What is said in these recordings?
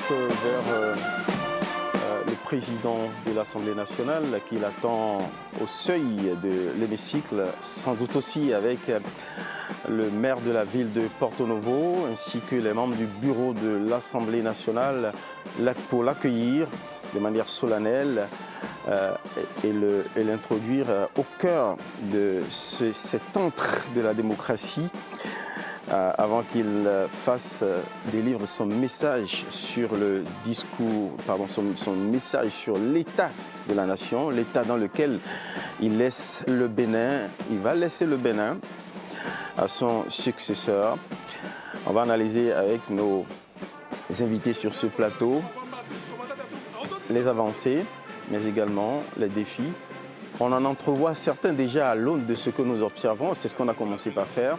vers le président de l'Assemblée nationale qui l'attend au seuil de l'hémicycle, sans doute aussi avec le maire de la ville de Porto Novo ainsi que les membres du bureau de l'Assemblée nationale pour l'accueillir de manière solennelle et l'introduire au cœur de cet antre de la démocratie avant qu'il délivre son message sur le discours, son message sur l'état de la nation, l'état dans lequel il laisse le Bénin, il va laisser le Bénin à son successeur. On va analyser avec nos invités sur ce plateau les avancées, mais également les défis. On en entrevoit certains déjà à l'aune de ce que nous observons, c'est ce qu'on a commencé par faire.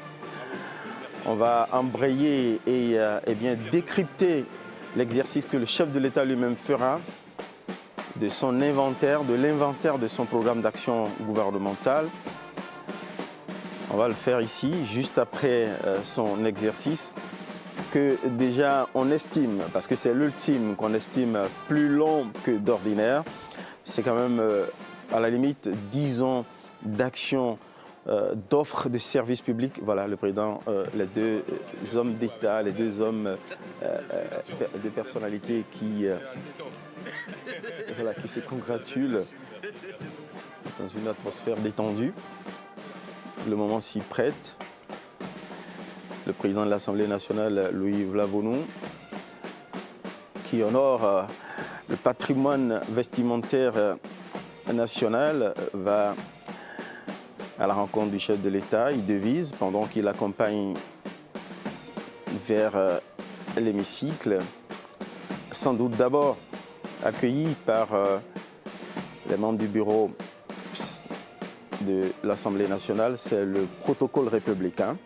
On va embrayer et bien décrypter l'exercice que le chef de l'État lui-même fera de son inventaire, de l'inventaire de son programme d'action gouvernementale. On va le faire ici, juste après son exercice, que déjà on estime, parce que c'est l'ultime qu'on estime plus long que d'ordinaire. C'est quand même à la limite 10 ans d'action, d'offres de services publics. Voilà, le président, les deux hommes d'État, les deux hommes de personnalités qui se congratulent dans une atmosphère détendue. Le moment s'y prête. Le président de l'Assemblée nationale, Louis Vlavonou, qui honore le patrimoine vestimentaire national, va à la rencontre du chef de l'État. Il devise pendant qu'il accompagne vers l'hémicycle, sans doute d'abord accueilli par les membres du bureau de l'Assemblée nationale, c'est le protocole républicain.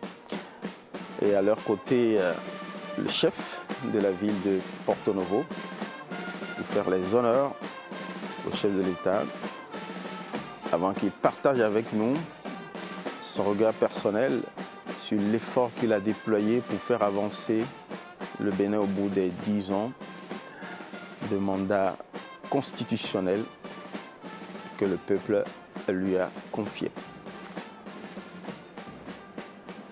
Et à leur côté, le chef de la ville de Porto Novo, pour faire les honneurs au chef de l'État, avant qu'il partage avec nous son regard personnel sur l'effort qu'il a déployé pour faire avancer le Bénin au bout des 10 ans de mandat constitutionnel que le peuple lui a confié.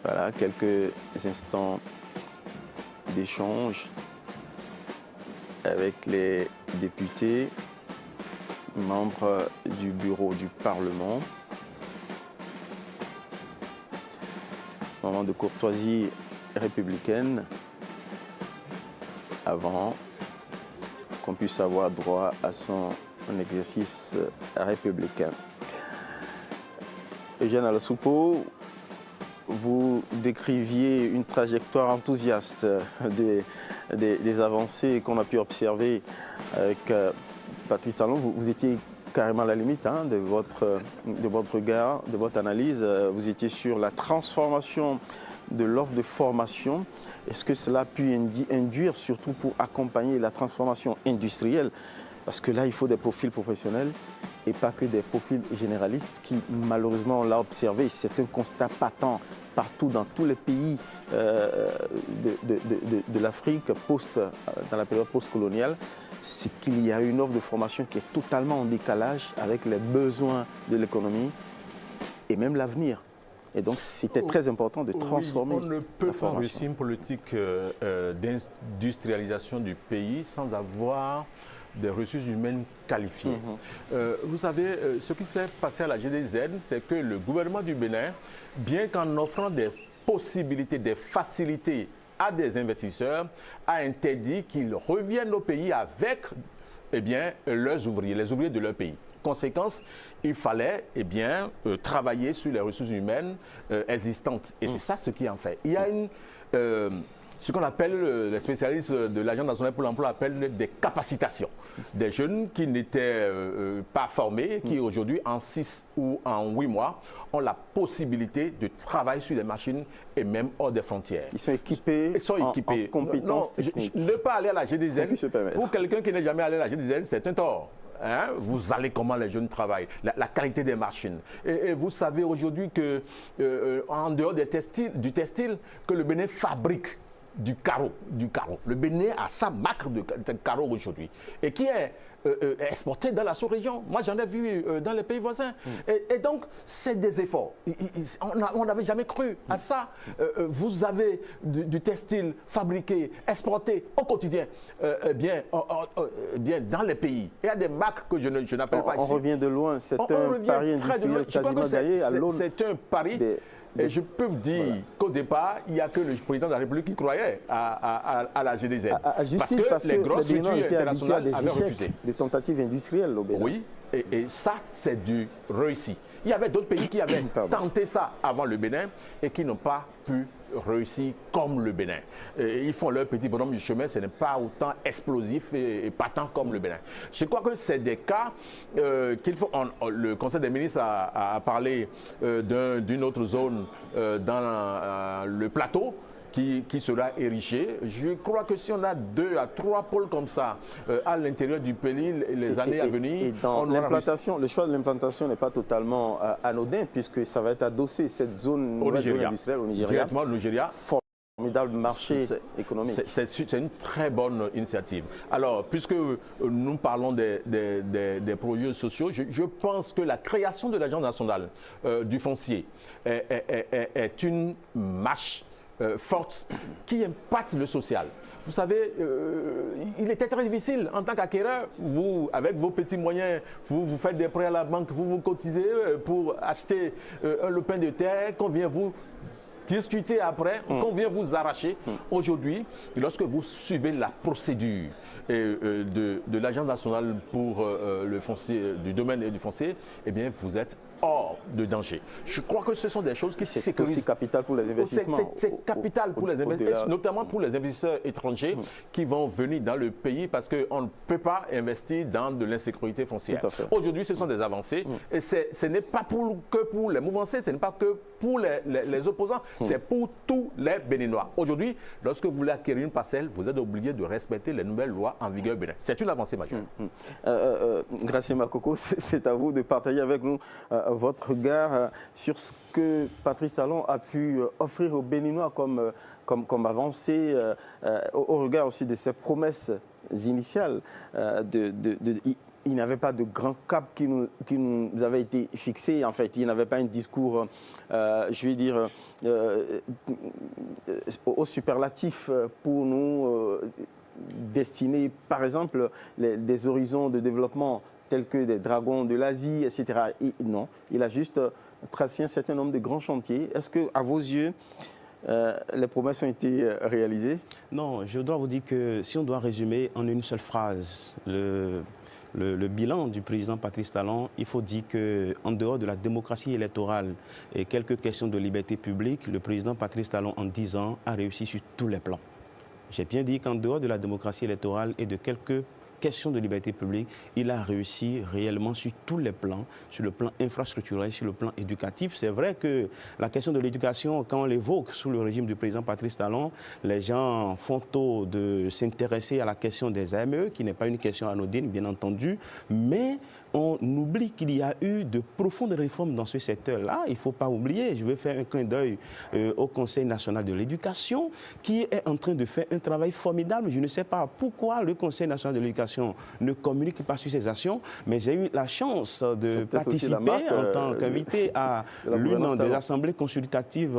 Voilà, quelques instants d'échange avec les députés, membres du bureau du Parlement. Moment de courtoisie républicaine avant qu'on puisse avoir droit à son exercice républicain. Eugène Alassoupou, vous décriviez une trajectoire enthousiaste des avancées qu'on a pu observer avec Patrice Talon. Vous étiez carrément à la limite de votre regard, de votre analyse. Vous étiez sur la transformation de l'offre de formation. Est-ce que cela a pu induire, surtout pour accompagner la transformation industrielle? Parce que là, il faut des profils professionnels et pas que des profils généralistes qui, malheureusement, on l'a observé, c'est un constat patent partout dans tous les pays de l'Afrique dans la période post-coloniale, c'est qu'il y a une offre de formation qui est totalement en décalage avec les besoins de l'économie et même l'avenir. Et donc, c'était très important de transformer la formation. On ne peut pas réussir une politique d'industrialisation du pays sans avoir des ressources humaines qualifiées. Vous savez, ce qui s'est passé à la GDZ, c'est que le gouvernement du Bénin, bien qu'en offrant des possibilités, des facilités à des investisseurs, a interdit qu'ils reviennent au pays avec leurs ouvriers, les ouvriers de leur pays. Conséquence, il fallait travailler sur les ressources humaines existantes. Et c'est ça ce qui en fait. Il y a ce qu'on appelle, les spécialistes de l'Agence nationale pour l'emploi appellent des capacitations. Des jeunes qui n'étaient pas formés, qui aujourd'hui, en 6 ou en 8 mois, ont la possibilité de travailler sur des machines et même hors des frontières. Ils sont équipés, en compétences techniques. Ne pas aller à la GDZ, pour quelqu'un qui n'est jamais allé à la GDZ, c'est un tort. Vous allez comment les jeunes travaillent, la qualité des machines. Et vous savez aujourd'hui que en dehors du textile, que le Bénin fabrique du carreau. Le Bénin a sa marque de carreau aujourd'hui et qui est exporté dans la sous-région. Moi, j'en ai vu dans les pays voisins. Et donc, c'est des efforts. On n'avait jamais cru à ça. Vous avez du textile fabriqué, exporté au quotidien, bien dans les pays. Il y a des marques que je n'appelle pas ici. On revient de loin. C'est un pari industriel quasiment gagné à l'aune. C'est un pari. Et je peux vous dire qu'au départ, il n'y a que le président de la République qui croyait à la GDZ. Parce que les grosses structures internationales avaient refusé. Des tentatives industrielles au Bénin. Oui, et ça, c'est du réussi. Il y avait d'autres pays qui avaient tenté ça avant le Bénin et qui n'ont pas pu réussir comme le Bénin. Ils font leur petit bonhomme du chemin, ce n'est pas autant explosif et patent comme le Bénin. Je crois que c'est des cas qu'il faut... le Conseil des ministres a parlé d'une autre zone dans le plateau, qui sera érigé. Je crois que si on a 2 à 3 pôles comme ça à l'intérieur du pays, les années à venir... Et dans l'implantation, le choix de l'implantation n'est pas totalement anodin, puisque ça va être adossé, cette zone industrielle au Nigeria. Directement au Nigeria. Formidable marché économique. C'est une très bonne initiative. Alors, puisque nous parlons des projets sociaux, je pense que la création de l'Agence nationale du foncier est une marche forte qui impacte le social. Vous savez, il était très difficile en tant qu'acquéreur. Vous, avec vos petits moyens, vous faites des prêts à la banque, vous cotisez pour acheter un lopin de terre qu'on vient vous discuter après, qu'on vient vous arracher. Aujourd'hui, lorsque vous suivez la procédure de l'Agence nationale pour le foncier, du domaine et du foncier, eh bien, vous êtes hors de danger. Je crois que ce sont des choses qui sécurisent. C'est capital pour les investissements. C'est capital pour les investisseurs, notamment pour les investisseurs étrangers qui vont venir dans le pays parce qu'on ne peut pas investir dans de l'insécurité foncière. Aujourd'hui, ce sont des avancées et ce n'est pas que pour les mouvanciers, ce n'est pas que pour les opposants, c'est pour tous les Béninois. Aujourd'hui, lorsque vous voulez acquérir une parcelle, vous êtes obligé de respecter les nouvelles lois en vigueur au Bénin. C'est une avancée majeure. Gratien Makoko, c'est à vous de partager avec nous votre regard sur ce que Patrice Talon a pu offrir aux Béninois comme avancée, au regard aussi de ses promesses initiales. Il n'avait pas de grand cap qui nous avait été fixé. En fait, il n'avait pas un discours, je vais dire, au superlatif pour nous destiner, par exemple, des horizons de développement tels que des dragons de l'Asie, etc. Non, il a juste tracé un certain nombre de grands chantiers. Est-ce que, à vos yeux, les promesses ont été réalisées? Non, je dois vous dire que si on doit résumer en une seule phrase le bilan du président Patrice Talon, il faut dire qu'en dehors de la démocratie électorale et quelques questions de liberté publique, le président Patrice Talon, en 10 ans, a réussi sur tous les plans. J'ai bien dit qu'en dehors de la démocratie électorale et de quelques questions de liberté publique, il a réussi réellement sur tous les plans, sur le plan infrastructurel, sur le plan éducatif. C'est vrai que la question de l'éducation, quand on l'évoque sous le régime du président Patrice Talon, les gens font tôt de s'intéresser à la question des AME, qui n'est pas une question anodine, bien entendu, mais on oublie qu'il y a eu de profondes réformes dans ce secteur-là. Il ne faut pas oublier, je vais faire un clin d'œil au Conseil national de l'éducation, qui est en train de faire un travail formidable. Je ne sais pas pourquoi le Conseil national de l'éducation ne communique pas sur ses actions, mais j'ai eu la chance de participer en tant qu'invité à l'une des assemblées consultatives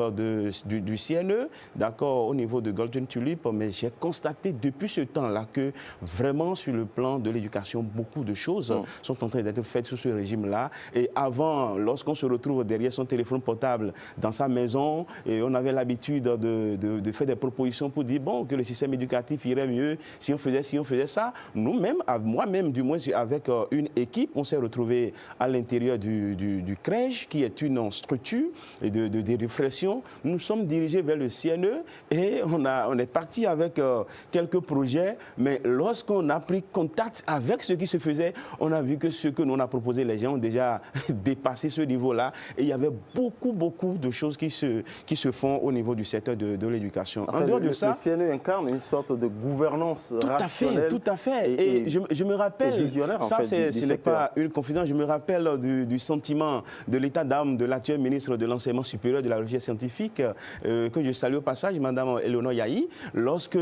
du CNE, d'accord, au niveau de Golden Tulip, mais j'ai constaté depuis ce temps-là que vraiment sur le plan de l'éducation, beaucoup de choses sont en train d'être faites sous ce régime-là. Et avant, lorsqu'on se retrouve derrière son téléphone portable dans sa maison, et on avait l'habitude de faire des propositions pour dire bon, que le système éducatif irait mieux si on faisait ça. Nous-mêmes, moi-même du moins avec une équipe, on s'est retrouvé à l'intérieur du CREJ, qui est une structure de réflexion. Nous sommes dirigés vers le CNE et on est parti avec quelques projets, mais lorsqu'on a pris contact avec ce qui se faisait, on a vu que ce que nous on a proposé, les gens ont déjà dépassé ce niveau-là et il y avait beaucoup de choses qui se font au niveau du secteur de l'éducation. En dehors de ça, le CNE incarne une sorte de gouvernance rationnelle. Tout à fait. et je me rappelle, visionnaire, ça en fait, ce n'est pas une confidence, je me rappelle du sentiment de l'état d'âme de l'actuel ministre de l'Enseignement supérieur de la recherche scientifique, que je salue au passage, Mme Eleonore Yahi, lorsque,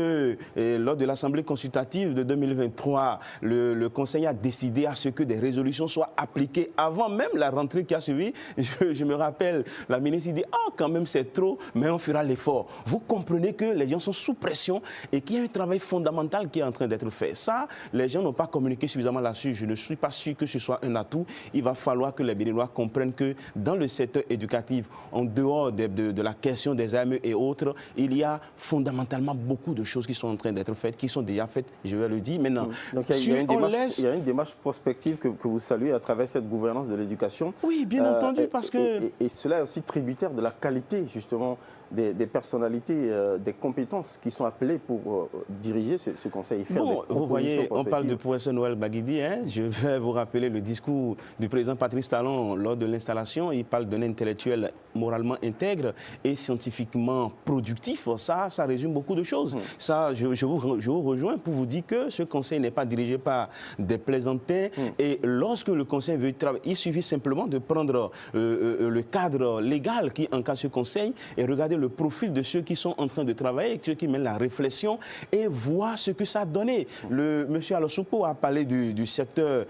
lors de l'Assemblée consultative de 2023, le Conseil a décidé à ce que des résolutions soient appliquées avant même la rentrée qui a suivi. Je me rappelle, la ministre dit « Ah, quand même c'est trop, mais on fera l'effort ». Vous comprenez que les gens sont sous pression et qu'il y a un travail fondamental qui est en train d'être fait. Ça, les gens n'ont pas communiqué suffisamment là-dessus. Je ne suis pas sûr que ce soit un atout. Il va falloir que les Béninois comprennent que dans le secteur éducatif, en dehors de la question des AME et autres, il y a fondamentalement beaucoup de choses qui sont en train d'être faites, qui sont déjà faites, je vais le dire. Maintenant, donc il y a une démarche prospective que vous saluez à travers cette gouvernance de l'éducation. Oui, bien entendu, parce que... Et cela est aussi tributaire de la qualité, justement, des personnalités, des compétences qui sont appelées pour diriger ce conseil et faire des propositions. Vous voyez, on parle de professeur Noël Baguidi. Je vais vous rappeler le discours du président Patrice Talon lors de l'installation. Il parle d'un intellectuel moralement intègre et scientifiquement productif. Ça résume beaucoup de choses. Ça, je vous rejoins pour vous dire que ce conseil n'est pas dirigé par des plaisantins. Et lorsque le conseil veut travailler, il suffit simplement de prendre le cadre légal qui encadre ce conseil et regarder le profil de ceux qui sont en train de travailler, ceux qui mènent la réflexion et voir ce que ça a donné. Monsieur Alosupo a parlé du secteur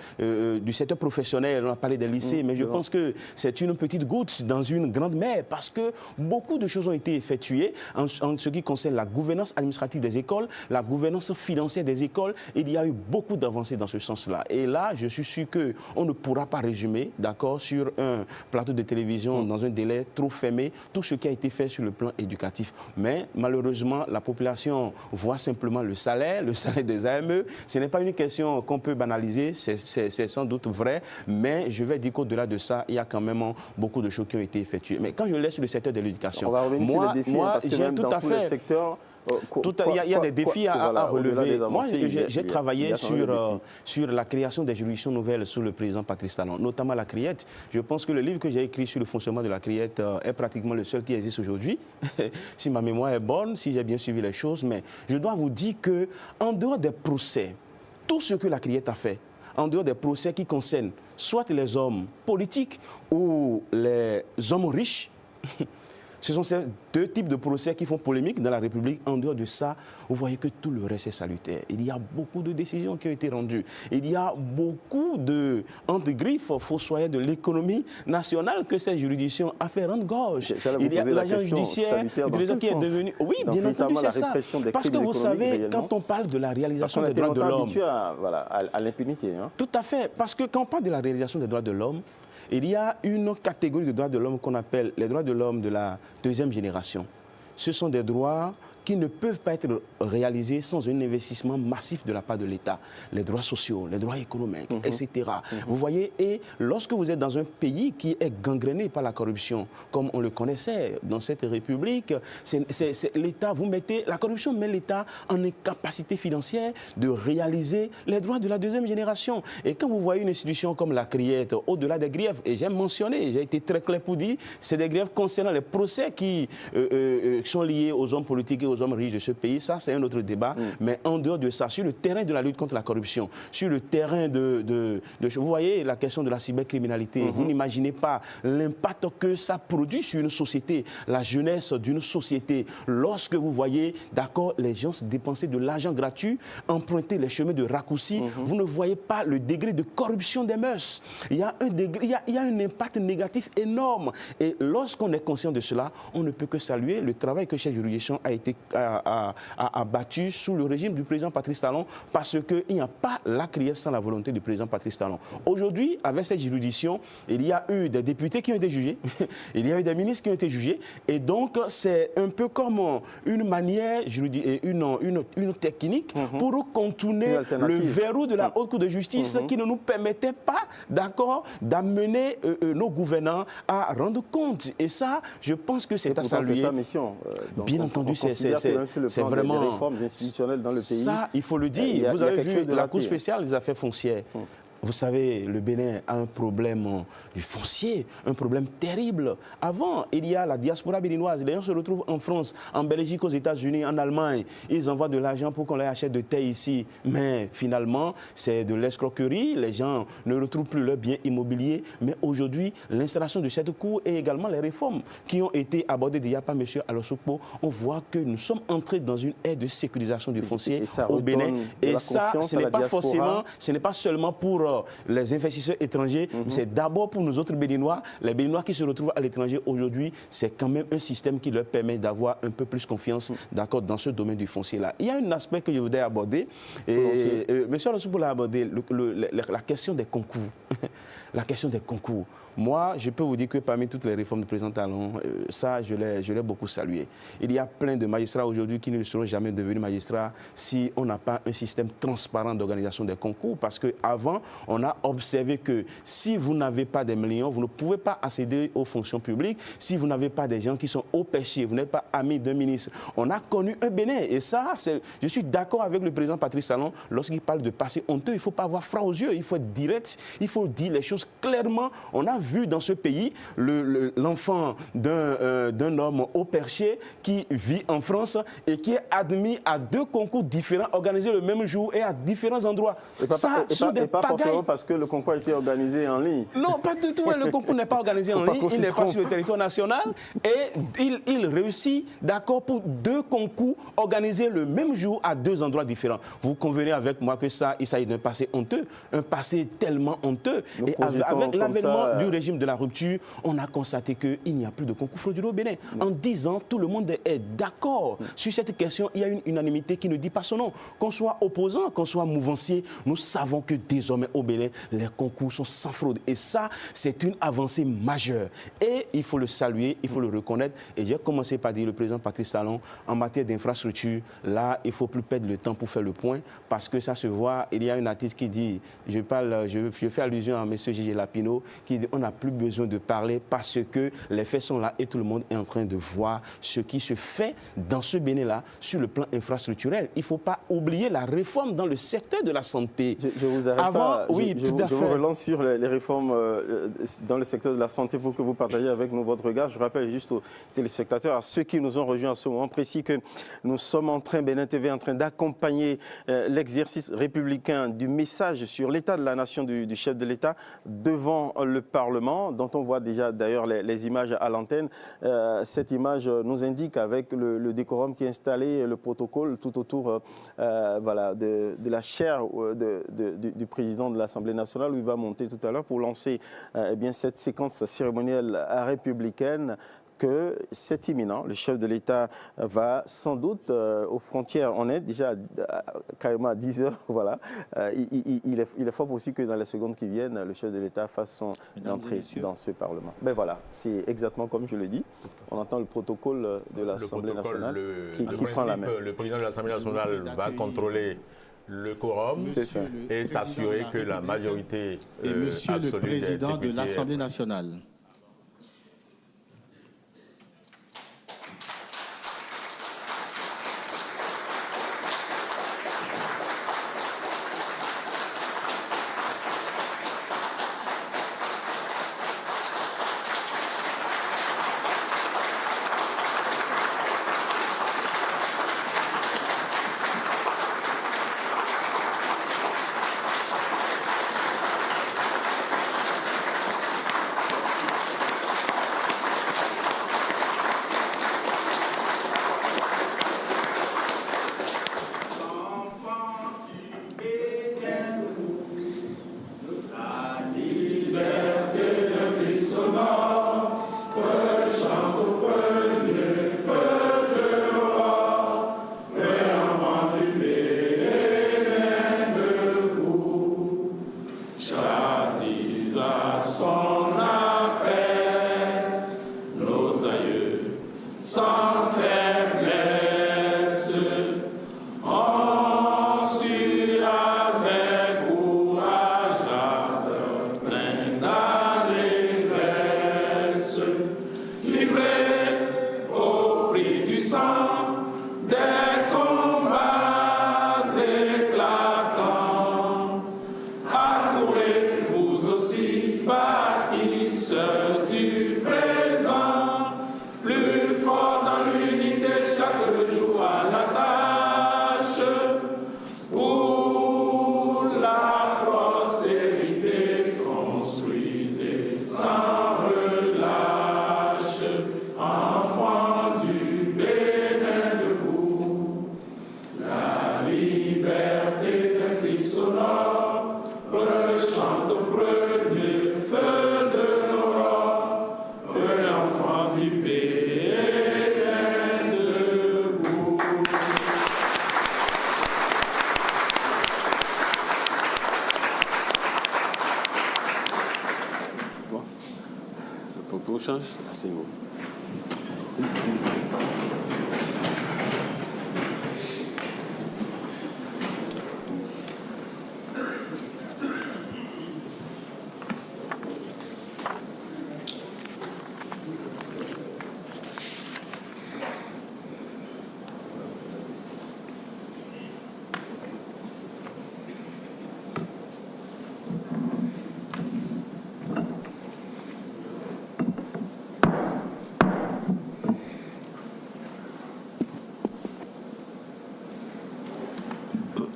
professionnel, on a parlé des lycées, mais je pense que c'est une petite goutte dans une grande mer parce que beaucoup de choses ont été effectuées en ce qui concerne la gouvernance administrative des écoles, la gouvernance financière des écoles. Il y a eu beaucoup d'avancées dans ce sens-là. Et là, je suis sûr qu'on ne pourra pas résumer, d'accord, sur un plateau de télévision dans un délai trop fermé tout ce qui a été fait sur le plan éducatif. Mais malheureusement, la population voit simplement le salaire des AME. Ce n'est pas une question qu'on peut banaliser, c'est sans doute vrai, mais je vais dire qu'au-delà de ça, il y a quand même beaucoup de choses qui ont été effectuées. Mais quand je laisse le secteur de l'éducation, on va revenir sur les défis, parce que même dans tous les secteurs... Il y a des défis à relever. Moi, j'ai travaillé sur la création des juridictions nouvelles sous le président Patrice Talon, notamment la CRIET. Je pense que le livre que j'ai écrit sur le fonctionnement de la CRIET est pratiquement le seul qui existe aujourd'hui, si ma mémoire est bonne, si j'ai bien suivi les choses. Mais je dois vous dire qu'en dehors des procès, tout ce que la CRIET a fait, en dehors des procès qui concernent soit les hommes politiques ou les hommes riches, ce sont ces deux types de procès qui font polémique dans la République. En dehors de ça, vous voyez que tout le reste est salutaire. Il y a beaucoup de décisions qui ont été rendues. Il y a beaucoup de, entre griffes, fossoyeurs de l'économie nationale que cette juridiction a fait rendre gorge. Il y a l'agent judiciaire qui est devenu... Oui, bien entendu, c'est ça. Parce que vous savez, quand on parle de la réalisation des droits de l'homme... Habitué à l'impunité. Tout à fait. Parce que quand on parle de la réalisation des droits de l'homme, il y a une catégorie de droits de l'homme qu'on appelle les droits de l'homme de la deuxième génération. Ce sont des droits qui ne peuvent pas être réalisés sans un investissement massif de la part de l'État. Les droits sociaux, les droits économiques, etc. Vous voyez, et lorsque vous êtes dans un pays qui est gangréné par la corruption, comme on le connaissait dans cette République, l'État, la corruption met l'État en incapacité financière de réaliser les droits de la deuxième génération. Et quand vous voyez une institution comme la CRIET, au-delà des griefs, et j'ai mentionné, j'ai été très clair pour dire, c'est des griefs concernant les procès qui sont liés aux hommes politiques et aux hommes riches de ce pays, ça c'est un autre débat, mais en dehors de ça, sur le terrain de la lutte contre la corruption, sur le terrain vous voyez la question de la cybercriminalité, vous n'imaginez pas l'impact que ça produit sur une société, la jeunesse d'une société, lorsque vous voyez, d'accord, les gens se dépenser de l'argent gratuit, emprunter les chemins de raccourci, vous ne voyez pas le degré de corruption des mœurs. Il y a un impact négatif énorme, et lorsqu'on est conscient de cela, on ne peut que saluer le travail que cette juridiction a battu sous le régime du président Patrice Talon, parce qu'il n'y a pas la CRIET sans la volonté du président Patrice Talon. Aujourd'hui, avec cette juridiction, il y a eu des députés qui ont été jugés, il y a eu des ministres qui ont été jugés, et donc c'est un peu comme une manière, une technique pour contourner le verrou de la Haute Cour de justice qui ne nous permettait pas, d'accord, d'amener nos gouvernants à rendre compte. Et ça, je pense que c'est à saluer. C'est sa mission. Bien entendu, c'est vraiment des réformes institutionnelles dans le pays. Ça, il faut le dire. Vous avez vu la Cour spéciale des affaires foncières. Vous savez, le Bénin a un problème du foncier, un problème terrible. Avant, il y a la diaspora béninoise. Les gens se retrouvent en France, en Belgique, aux États-Unis, en Allemagne. Ils envoient de l'argent pour qu'on leur achète de terre ici. Mais finalement, c'est de l'escroquerie. Les gens ne retrouvent plus leurs biens immobiliers. Mais aujourd'hui, l'installation de cette cour et également les réformes qui ont été abordées déjà par M. Alosopo, on voit que nous sommes entrés dans une ère de sécurisation du foncier au Bénin. Et ça, ce n'est pas forcément, ce n'est pas seulement pour les investisseurs étrangers, mais c'est d'abord pour nous autres Béninois. Les Béninois qui se retrouvent à l'étranger aujourd'hui, c'est quand même un système qui leur permet d'avoir un peu plus confiance d'accord, dans ce domaine du foncier-là. Il y a un aspect que je voudrais aborder, et M. Alosopo l'a abordé, la question des concours. La question des concours. Moi, je peux vous dire que parmi toutes les réformes du président Talon, ça, je l'ai beaucoup salué. Il y a plein de magistrats aujourd'hui qui ne seront jamais devenus magistrats si on n'a pas un système transparent d'organisation des concours. Parce qu'avant, on a observé que si vous n'avez pas des millions, vous ne pouvez pas accéder aux fonctions publiques. Si vous n'avez pas des gens qui sont haut perchés, vous n'êtes pas ami d'un ministre. On a connu un Bénin. Et ça, je suis d'accord avec le président Patrice Talon lorsqu'il parle de passé honteux. Il ne faut pas avoir froid aux yeux. Il faut être direct. Il faut dire les choses clairement. On a vu dans ce pays l'enfant d'un homme haut perché qui vit en France et qui est admis à 2 concours différents organisés le même jour et à différents endroits. Et pas forcément parce que le concours a été organisé en ligne. Non, pas du tout. Le concours n'est pas organisé en ligne. Il n'est pas sur le territoire national et il réussit, d'accord, pour 2 concours organisés le même jour à 2 endroits différents. Vous convenez avec moi que ça, il s'agit d'un passé honteux, un passé tellement honteux. Et avec l'avènement du régime de la rupture, on a constaté qu'il n'y a plus de concours frauduleux au Bénin. En 10 ans, tout le monde est d'accord sur cette question. Il y a une unanimité qui ne dit pas son nom. Qu'on soit opposant, qu'on soit mouvancier, nous savons que désormais au Bénin, les concours sont sans fraude. Et ça, c'est une avancée majeure. Et il faut le saluer, il faut le reconnaître. Et j'ai commencé par dire le président Patrice Talon, en matière d'infrastructure, là, il ne faut plus perdre le temps pour faire le point, parce que ça se voit. Il y a une artiste qui dit, je fais allusion à M. Gigi Lapino, qui dit on n'a plus besoin de parler parce que les faits sont là et tout le monde est en train de voir ce qui se fait dans ce Bénin-là sur le plan infrastructurel. Il ne faut pas oublier la réforme dans le secteur de la santé. Je vous arrête pas. Oui, tout à fait. Je vous relance sur les réformes dans le secteur de la santé pour que vous partagiez avec nous votre regard. Je rappelle juste aux téléspectateurs, à ceux qui nous ont rejoints à ce moment précis, que nous sommes en train, Bénin TV, en train d'accompagner l'exercice républicain du message sur l'état de la nation du chef de l'État devant le Parlement, dont on voit déjà d'ailleurs les images à l'antenne. Cette image nous indique avec le décorum qui est installé, le protocole tout autour voilà, de la chaire du président de l'Assemblée nationale, où il va monter tout à l'heure pour lancer eh bien, cette séquence cérémonielle républicaine. Que c'est imminent. Le chef de l'État va sans doute aux frontières. On est déjà carrément à 10 heures. Voilà. Il est fort possible que dans les secondes qui viennent, le chef de l'État fasse son entrée dans ce Parlement. Ben voilà, c'est exactement comme je l'ai dit. On entend le protocole de l'Assemblée nationale qui prend la main. Le président de l'Assemblée nationale va contrôler le quorum et s'assurer que la majorité et Monsieur le Président de l'Assemblée nationale. échange, asseyez-vous.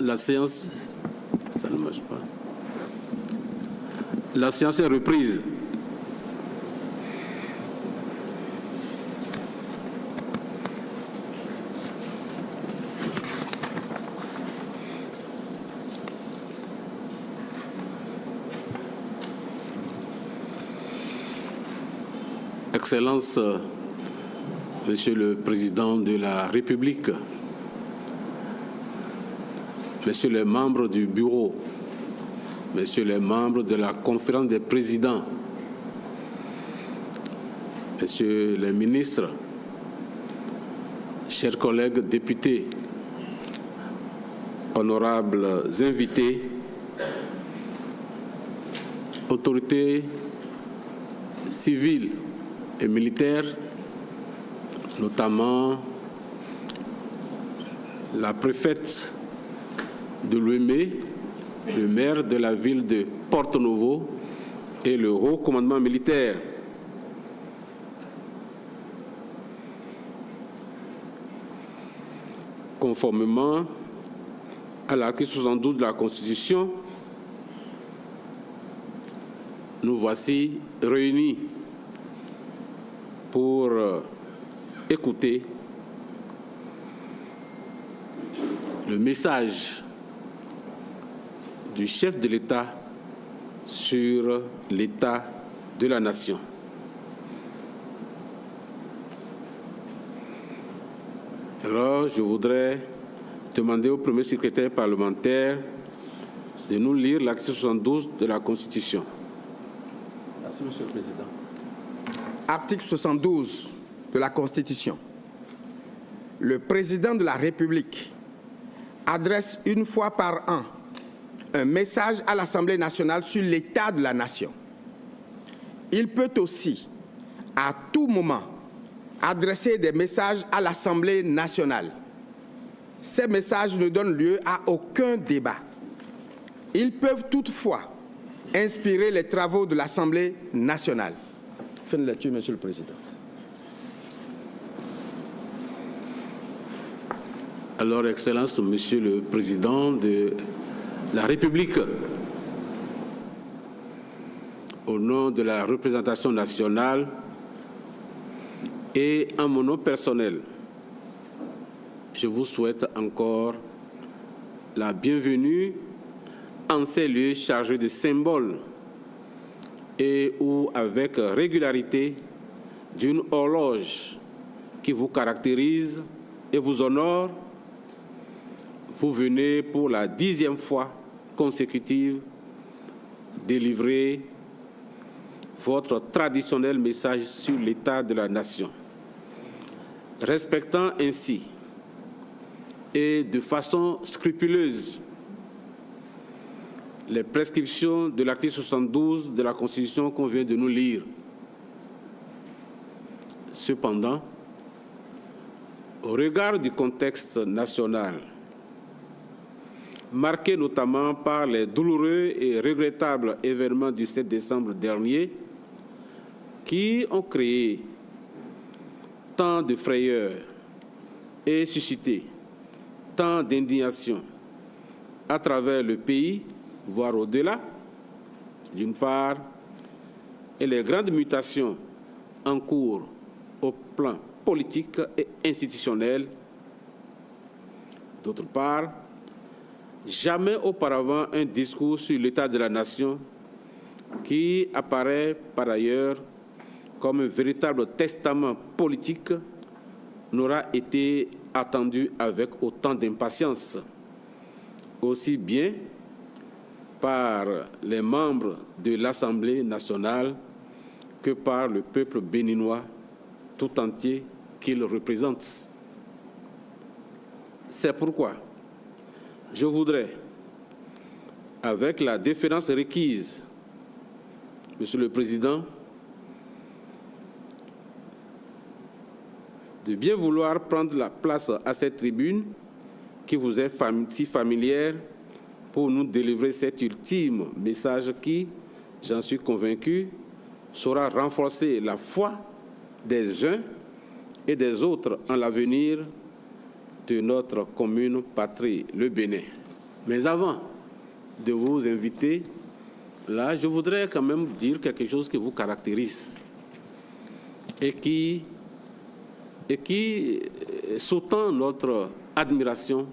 La séance, ça ne marche pas. La séance est reprise. Excellence, Monsieur le Président de la République, Messieurs les membres du bureau, Messieurs les membres de la conférence des présidents, Messieurs les ministres, chers collègues députés, honorables invités, autorités civiles et militaires, notamment la préfète de Lomé, le maire de la ville de Porto-Novo et le haut commandement militaire. Conformément à l'article 72 de la Constitution, nous voici réunis pour écouter le message du chef de l'État sur l'état de la nation. Alors, je voudrais demander au premier secrétaire parlementaire de nous lire l'article 72 de la Constitution. Merci, Monsieur le Président. Article 72 de la Constitution. Le président de la République adresse une fois par an un message à l'Assemblée nationale sur l'état de la nation. Il peut aussi, à tout moment, adresser des messages à l'Assemblée nationale. Ces messages ne donnent lieu à aucun débat. Ils peuvent toutefois inspirer les travaux de l'Assemblée nationale. Fin de lecture, Monsieur le Président. Alors, Excellence, Monsieur le Président de la République, au nom de la représentation nationale et en mon nom personnel, je vous souhaite encore la bienvenue en ces lieux chargés de symboles et où, avec régularité, d'une horloge qui vous caractérise et vous honore, vous venez pour la 10e fois consécutive délivrer votre traditionnel message sur l'état de la nation. Respectant ainsi et de façon scrupuleuse les prescriptions de l'article 72 de la Constitution qu'on vient de nous lire. Cependant, au regard du contexte national, marqué notamment par les douloureux et regrettables événements du 7 décembre dernier, qui ont créé tant de frayeur et suscité tant d'indignation à travers le pays, voire au-delà, d'une part, et les grandes mutations en cours au plan politique et institutionnel, d'autre part. Jamais auparavant un discours sur l'état de la nation, qui apparaît par ailleurs comme un véritable testament politique, n'aura été attendu avec autant d'impatience, aussi bien par les membres de l'Assemblée nationale que par le peuple béninois tout entier qu'il représente. C'est pourquoi je voudrais, avec la déférence requise, Monsieur le Président, de bien vouloir prendre la place à cette tribune qui vous est si familière pour nous délivrer cet ultime message qui, j'en suis convaincu, saura renforcer la foi des uns et des autres en l'avenir de notre commune patrie, le Bénin. Mais avant de vous inviter, là, je voudrais quand même dire quelque chose qui vous caractérise et qui sous-tend notre admiration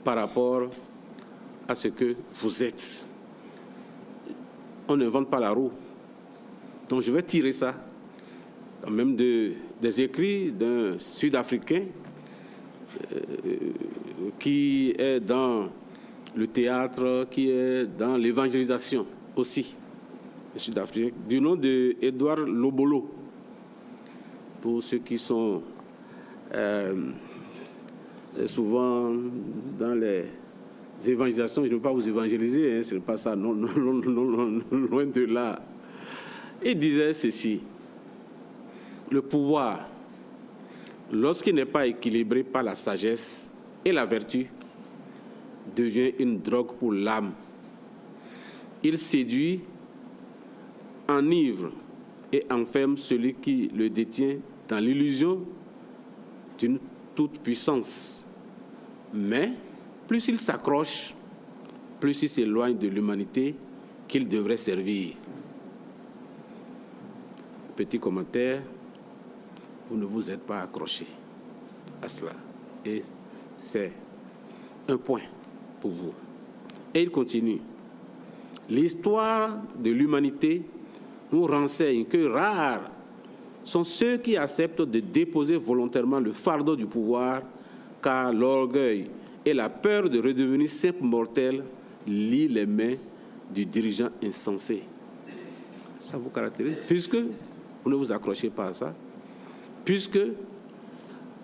par rapport à ce que vous êtes. On n'invente pas la roue. Donc je vais tirer ça quand même des écrits d'un Sud-Africain qui est dans le théâtre, qui est dans l'évangélisation aussi, Sud-Africain, du nom d'Edouard Lobolo. Pour ceux qui sont souvent dans les évangélisations, je ne veux pas vous évangéliser, hein, ce n'est pas ça, non, loin de là. Il disait ceci: le pouvoir, lorsqu'il n'est pas équilibré par la sagesse et la vertu, devient une drogue pour l'âme. Il séduit, enivre et enferme celui qui le détient dans l'illusion d'une toute-puissance. Mais plus il s'accroche, plus il s'éloigne de l'humanité qu'il devrait servir. Petit commentaire, vous ne vous êtes pas accroché à cela. Et c'est un point pour vous. Et il continue. L'histoire de l'humanité nous renseigne que rares sont ceux qui acceptent de déposer volontairement le fardeau du pouvoir, car l'orgueil et la peur de redevenir simple mortel lient les mains du dirigeant insensé. Ça vous caractérise, puisque vous ne vous accrochez pas à ça, puisque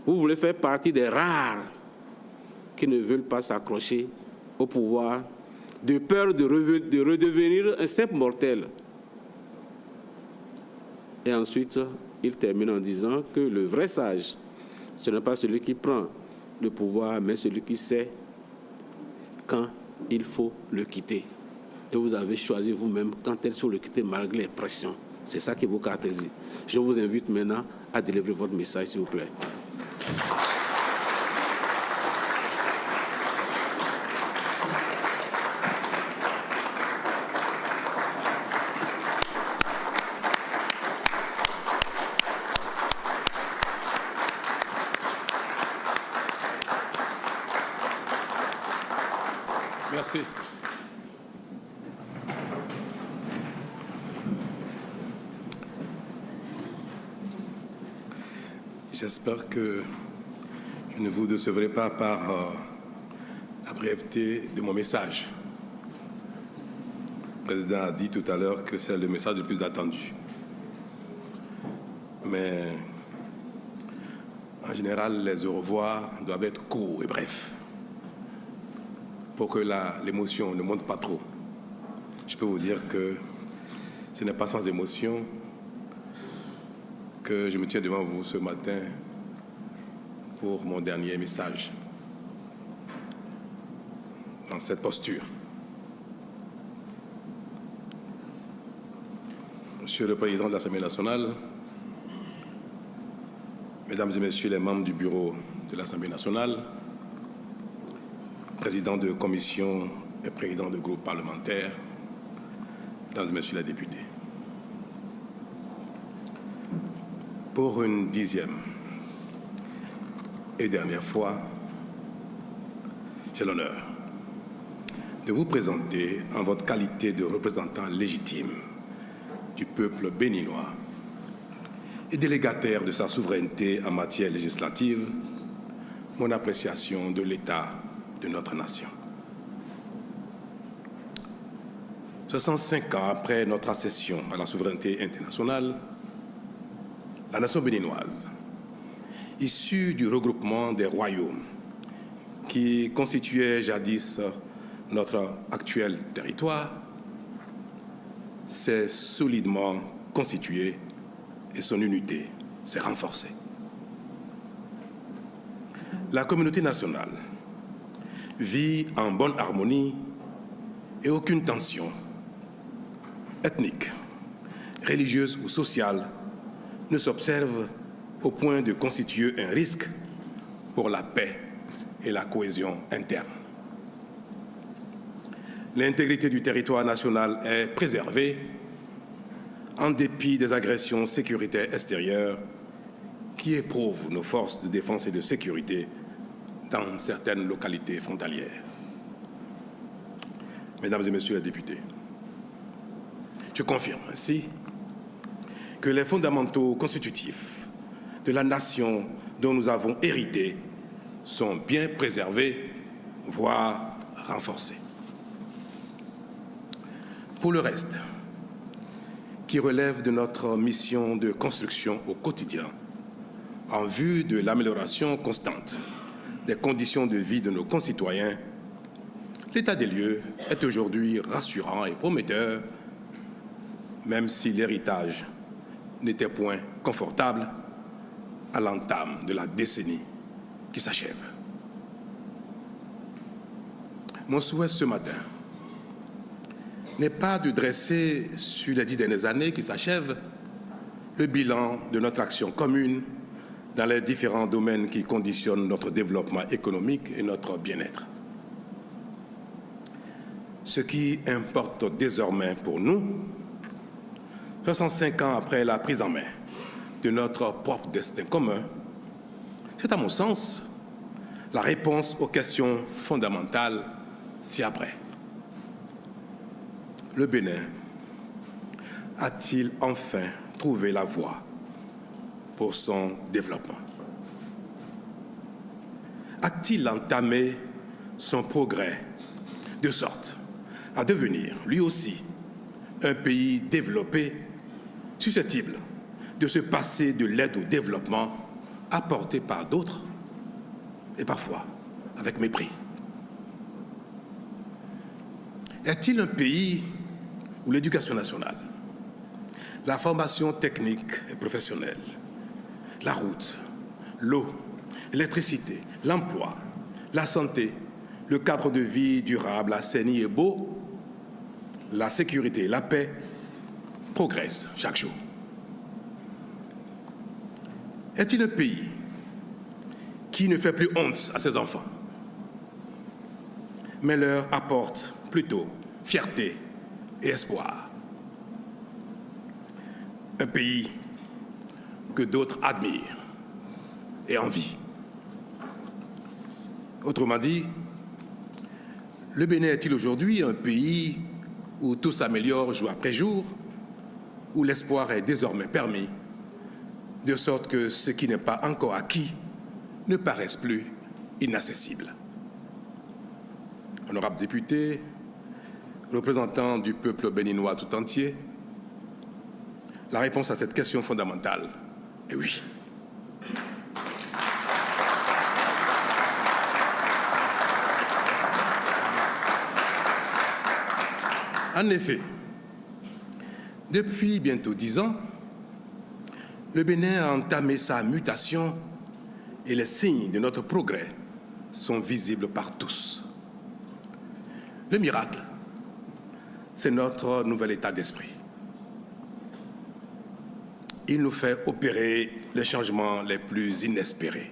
vous voulez faire partie des rares qui ne veulent pas s'accrocher au pouvoir, de peur de redevenir un simple mortel. Et ensuite, il termine en disant que le vrai sage, ce n'est pas celui qui prend le pouvoir, mais celui qui sait quand il faut le quitter. Et vous avez choisi vous-même quand il faut le quitter malgré les pressions. C'est ça qui vous caractérise. Je vous invite maintenant à délivrer votre message, s'il vous plaît. Merci. J'espère que je ne vous décevrai pas par la brièveté de mon message. Le président a dit tout à l'heure que c'est le message le plus attendu. Mais en général, les au revoir doivent être courts et brefs, pour que l'émotion ne monte pas trop. Je peux vous dire que ce n'est pas sans émotion que je me tiens devant vous ce matin pour mon dernier message dans cette posture. Monsieur le Président de l'Assemblée nationale, Mesdames et Messieurs les membres du bureau de l'Assemblée nationale, président de commission et président de groupe parlementaire, Mesdames et Messieurs les députés. Pour une 10e et dernière fois, j'ai l'honneur de vous présenter en votre qualité de représentant légitime du peuple béninois et délégataire de sa souveraineté en matière législative, mon appréciation de l'état de notre nation. 65 ans après notre accession à la souveraineté internationale, la nation béninoise, issue du regroupement des royaumes qui constituaient jadis notre actuel territoire, s'est solidement constituée et son unité s'est renforcée. La communauté nationale vit en bonne harmonie et aucune tension ethnique, religieuse ou sociale ne s'observe au point de constituer un risque pour la paix et la cohésion interne. L'intégrité du territoire national est préservée en dépit des agressions sécuritaires extérieures qui éprouvent nos forces de défense et de sécurité dans certaines localités frontalières. Mesdames et Messieurs les députés, je confirme ainsi que les fondamentaux constitutifs de la nation dont nous avons hérité sont bien préservés, voire renforcés. Pour le reste, qui relève de notre mission de construction au quotidien, en vue de l'amélioration constante des conditions de vie de nos concitoyens, l'état des lieux est aujourd'hui rassurant et prometteur, même si l'héritage n'était point confortable à l'entame de la décennie qui s'achève. Mon souhait ce matin n'est pas de dresser sur les 10 dernières années qui s'achèvent le bilan de notre action commune dans les différents domaines qui conditionnent notre développement économique et notre bien-être. Ce qui importe désormais pour nous, 65 ans après la prise en main de notre propre destin commun, c'est à mon sens la réponse aux questions fondamentales ci-après. Le Bénin a-t-il enfin trouvé la voie pour son développement? A-t-il entamé son progrès de sorte à devenir, lui aussi, un pays développé, susceptible de se passer de l'aide au développement apportée par d'autres et parfois avec mépris? Est-il un pays où l'éducation nationale, la formation technique et professionnelle, la route, l'eau, l'électricité, l'emploi, la santé, le cadre de vie durable, assaini et beau, la sécurité et la paix progressent chaque jour? Est-il un pays qui ne fait plus honte à ses enfants, mais leur apporte plutôt fierté et espoir? Un pays que d'autres admirent et envient. Autrement dit, le Bénin est-il aujourd'hui un pays où tout s'améliore jour après jour, où l'espoir est désormais permis, de sorte que ce qui n'est pas encore acquis ne paraisse plus inaccessible? Honorables députés, représentants du peuple béninois tout entier, la réponse à cette question fondamentale est oui. En effet, depuis bientôt 10 ans, le Bénin a entamé sa mutation et les signes de notre progrès sont visibles par tous. Le miracle, c'est notre nouvel état d'esprit. Il nous fait opérer les changements les plus inespérés.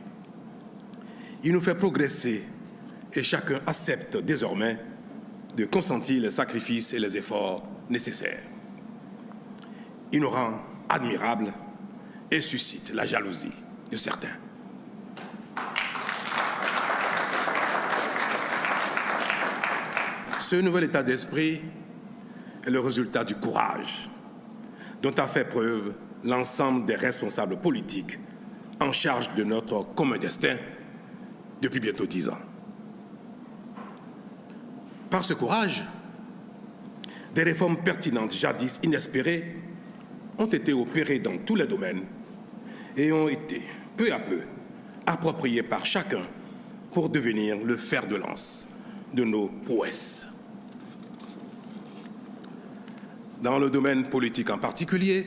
Il nous fait progresser et chacun accepte désormais de consentir les sacrifices et les efforts nécessaires. Il nous rend admirables et suscite la jalousie de certains. Ce nouvel état d'esprit est le résultat du courage dont a fait preuve l'ensemble des responsables politiques en charge de notre commun destin depuis bientôt 10 ans. Par ce courage, des réformes pertinentes jadis inespérées ont été opérées dans tous les domaines et ont été peu à peu appropriées par chacun pour devenir le fer de lance de nos prouesses. Dans le domaine politique en particulier,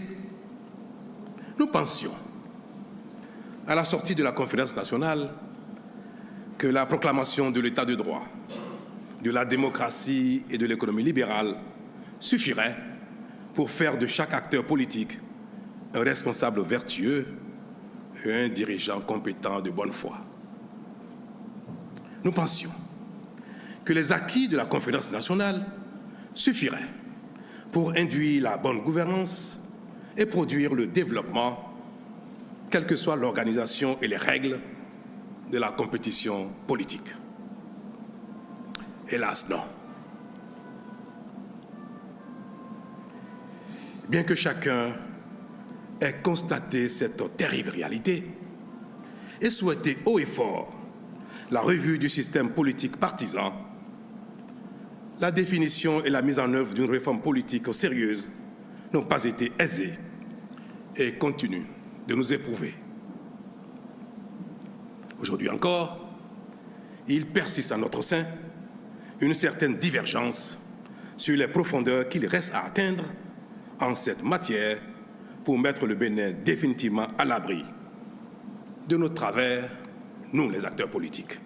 nous pensions, à la sortie de la conférence nationale, que la proclamation de l'état de droit, de la démocratie et de l'économie libérale suffirait pour faire de chaque acteur politique un responsable vertueux et un dirigeant compétent de bonne foi. Nous pensions que les acquis de la conférence nationale suffiraient pour induire la bonne gouvernance et produire le développement, quelle que soit l'organisation et les règles de la compétition politique. Hélas, non. Bien que chacun ait constaté cette terrible réalité et souhaité haut et fort la revue du système politique partisan, la définition et la mise en œuvre d'une réforme politique sérieuse n'ont pas été aisées et continuent de nous éprouver. Aujourd'hui encore, il persiste en notre sein une certaine divergence sur les profondeurs qu'il reste à atteindre en cette matière pour mettre le Bénin définitivement à l'abri de nos travers, nous les acteurs politiques.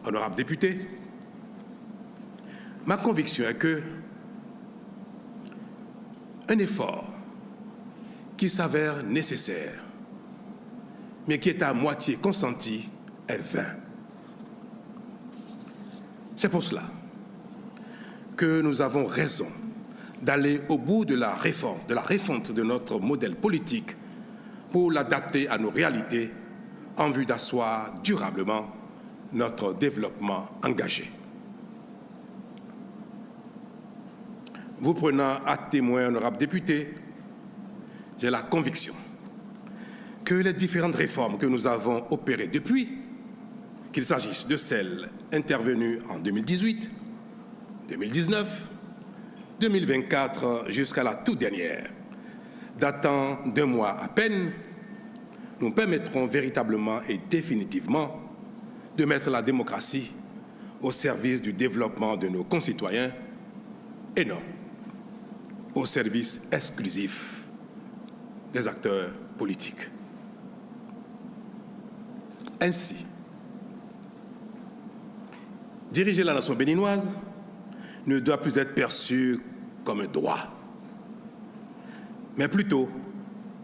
Honorables députés, ma conviction est que un effort qui s'avère nécessaire, mais qui est à moitié consenti, est vain. C'est pour cela que nous avons raison d'aller au bout de la réforme, de la refonte de notre modèle politique pour l'adapter à nos réalités en vue d'asseoir durablement notre développement engagé. Vous prenant à témoin, honorables députés, j'ai la conviction que les différentes réformes que nous avons opérées depuis, qu'il s'agisse de celles intervenues en 2018, 2019, 2024 jusqu'à la toute dernière, datant d'un mois à peine, nous permettront véritablement et définitivement de mettre la démocratie au service du développement de nos concitoyens et non au service exclusif des acteurs politiques. Ainsi, diriger la nation béninoise ne doit plus être perçu comme un droit, mais plutôt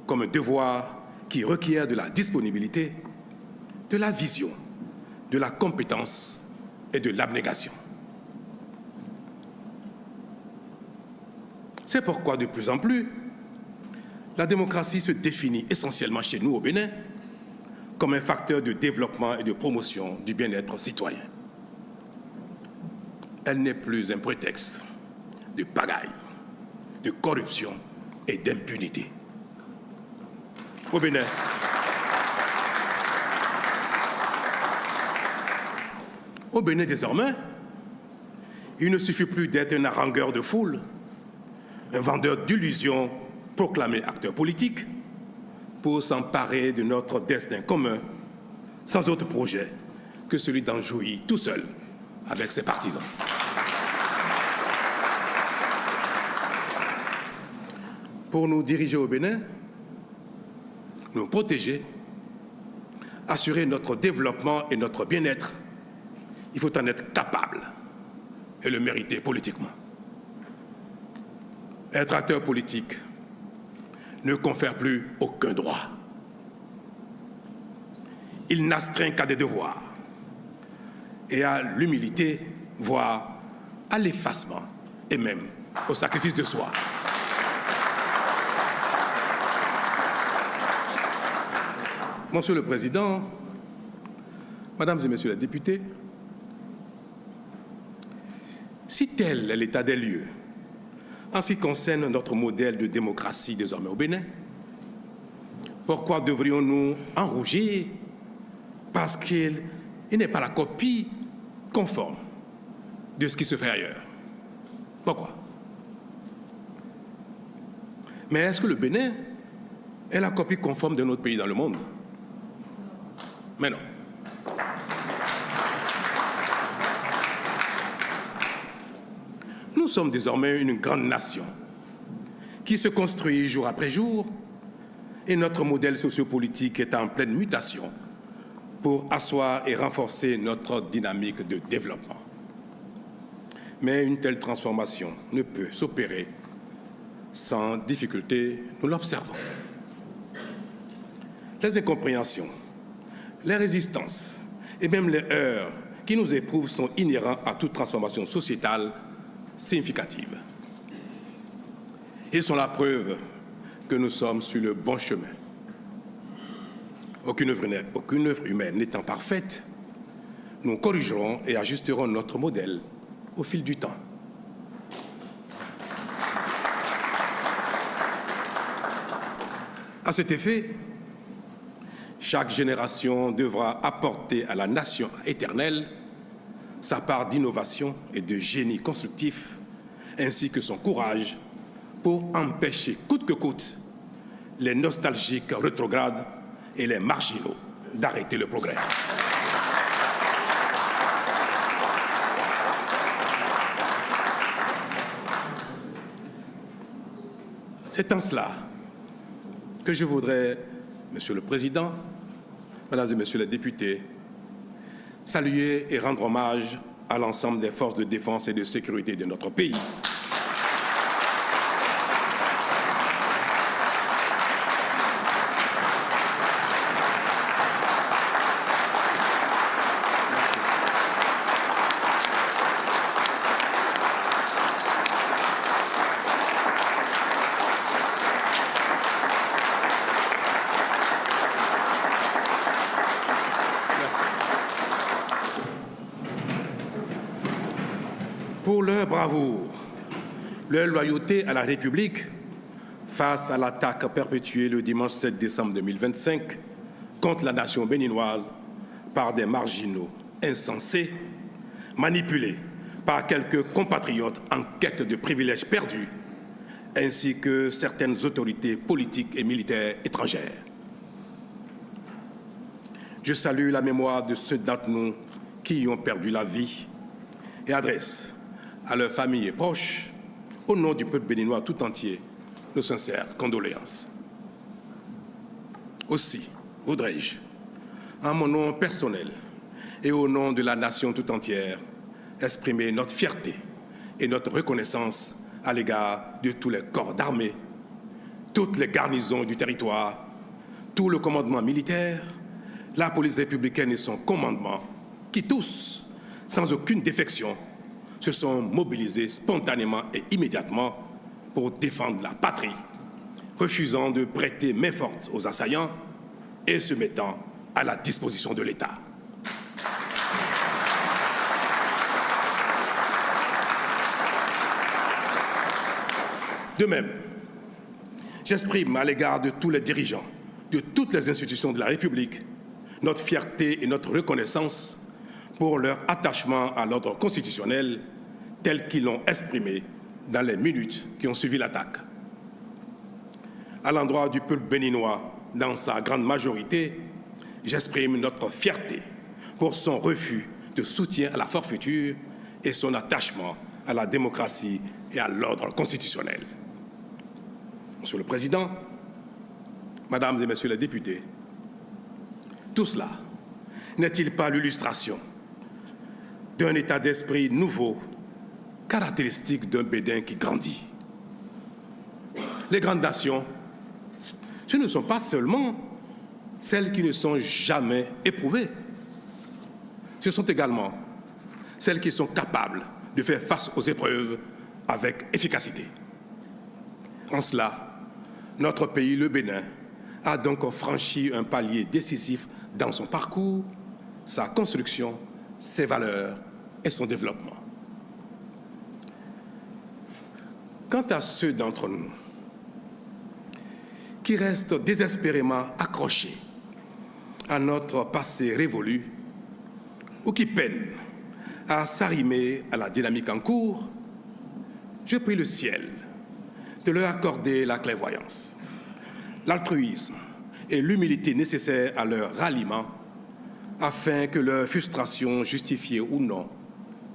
comme un devoir qui requiert de la disponibilité, de la vision, de la compétence et de l'abnégation. C'est pourquoi, de plus en plus, la démocratie se définit essentiellement chez nous au Bénin comme un facteur de développement et de promotion du bien-être citoyen. Elle n'est plus un prétexte de pagaille, de corruption et d'impunité. Au Bénin, désormais, il ne suffit plus d'être un harangueur de foule, un vendeur d'illusions proclamé acteur politique pour s'emparer de notre destin commun sans autre projet que celui d'en jouir tout seul avec ses partisans. Pour nous diriger au Bénin, nous protéger, assurer notre développement et notre bien-être, il faut en être capable et le mériter politiquement. Être acteur politique ne confère plus aucun droit. Il n'astreint qu'à des devoirs et à l'humilité, voire à l'effacement et même au sacrifice de soi. Monsieur le Président, Mesdames et Messieurs les députés, si tel est l'état des lieux en ce qui concerne notre modèle de démocratie désormais au Bénin, pourquoi devrions-nous en rougir parce qu'il n'est pas la copie conforme de ce qui se fait ailleurs? Pourquoi? Mais est-ce que le Bénin est la copie conforme de notre pays dans le monde? Mais non. Nous sommes désormais une grande nation qui se construit jour après jour et notre modèle sociopolitique est en pleine mutation pour asseoir et renforcer notre dynamique de développement. Mais une telle transformation ne peut s'opérer sans difficulté, nous l'observons. Les incompréhensions, les résistances et même les heurts qui nous éprouvent sont inhérents à toute transformation sociétale significative. Ils sont la preuve que nous sommes sur le bon chemin. Aucune œuvre humaine n'étant parfaite, nous corrigerons et ajusterons notre modèle au fil du temps. À cet effet, chaque génération devra apporter à la nation éternelle sa part d'innovation et de génie constructif, ainsi que son courage pour empêcher coûte que coûte les nostalgiques rétrogrades et les marginaux d'arrêter le progrès. C'est en cela que je voudrais, Monsieur le Président, Mesdames et Messieurs les députés, saluer et rendre hommage à l'ensemble des forces de défense et de sécurité de notre pays. Pour leur bravoure, leur loyauté à la République face à l'attaque perpétuée le dimanche 7 décembre 2025 contre la nation béninoise par des marginaux insensés, manipulés par quelques compatriotes en quête de privilèges perdus, ainsi que certaines autorités politiques et militaires étrangères. Je salue la mémoire de ceux d'entre nous qui y ont perdu la vie et adresse à leurs familles et proches, au nom du peuple béninois tout entier, nos sincères condoléances. Aussi, voudrais-je, en mon nom personnel et au nom de la nation tout entière, exprimer notre fierté et notre reconnaissance à l'égard de tous les corps d'armée, toutes les garnisons du territoire, tout le commandement militaire, la police républicaine et son commandement, qui tous, sans aucune défection, se sont mobilisés spontanément et immédiatement pour défendre la patrie, refusant de prêter main forte aux assaillants et se mettant à la disposition de l'État. De même, j'exprime à l'égard de tous les dirigeants, de toutes les institutions de la République, notre fierté et notre reconnaissance pour leur attachement à l'ordre constitutionnel tel qu'ils l'ont exprimé dans les minutes qui ont suivi l'attaque. À l'endroit du peuple béninois, dans sa grande majorité, j'exprime notre fierté pour son refus de soutien à la forfaiture et son attachement à la démocratie et à l'ordre constitutionnel. Monsieur le Président, Mesdames et Messieurs les députés, tout cela n'est-il pas l'illustration d'un état d'esprit nouveau, caractéristique d'un Bénin qui grandit? Les grandes nations, ce ne sont pas seulement celles qui ne sont jamais éprouvées, ce sont également celles qui sont capables de faire face aux épreuves avec efficacité. En cela, notre pays, le Bénin, a donc franchi un palier décisif dans son parcours, sa construction, ses valeurs et son développement. Quant à ceux d'entre nous qui restent désespérément accrochés à notre passé révolu ou qui peinent à s'arrimer à la dynamique en cours, je prie le ciel de leur accorder la clairvoyance, l'altruisme et l'humilité nécessaires à leur ralliement afin que leur frustration, justifiée ou non,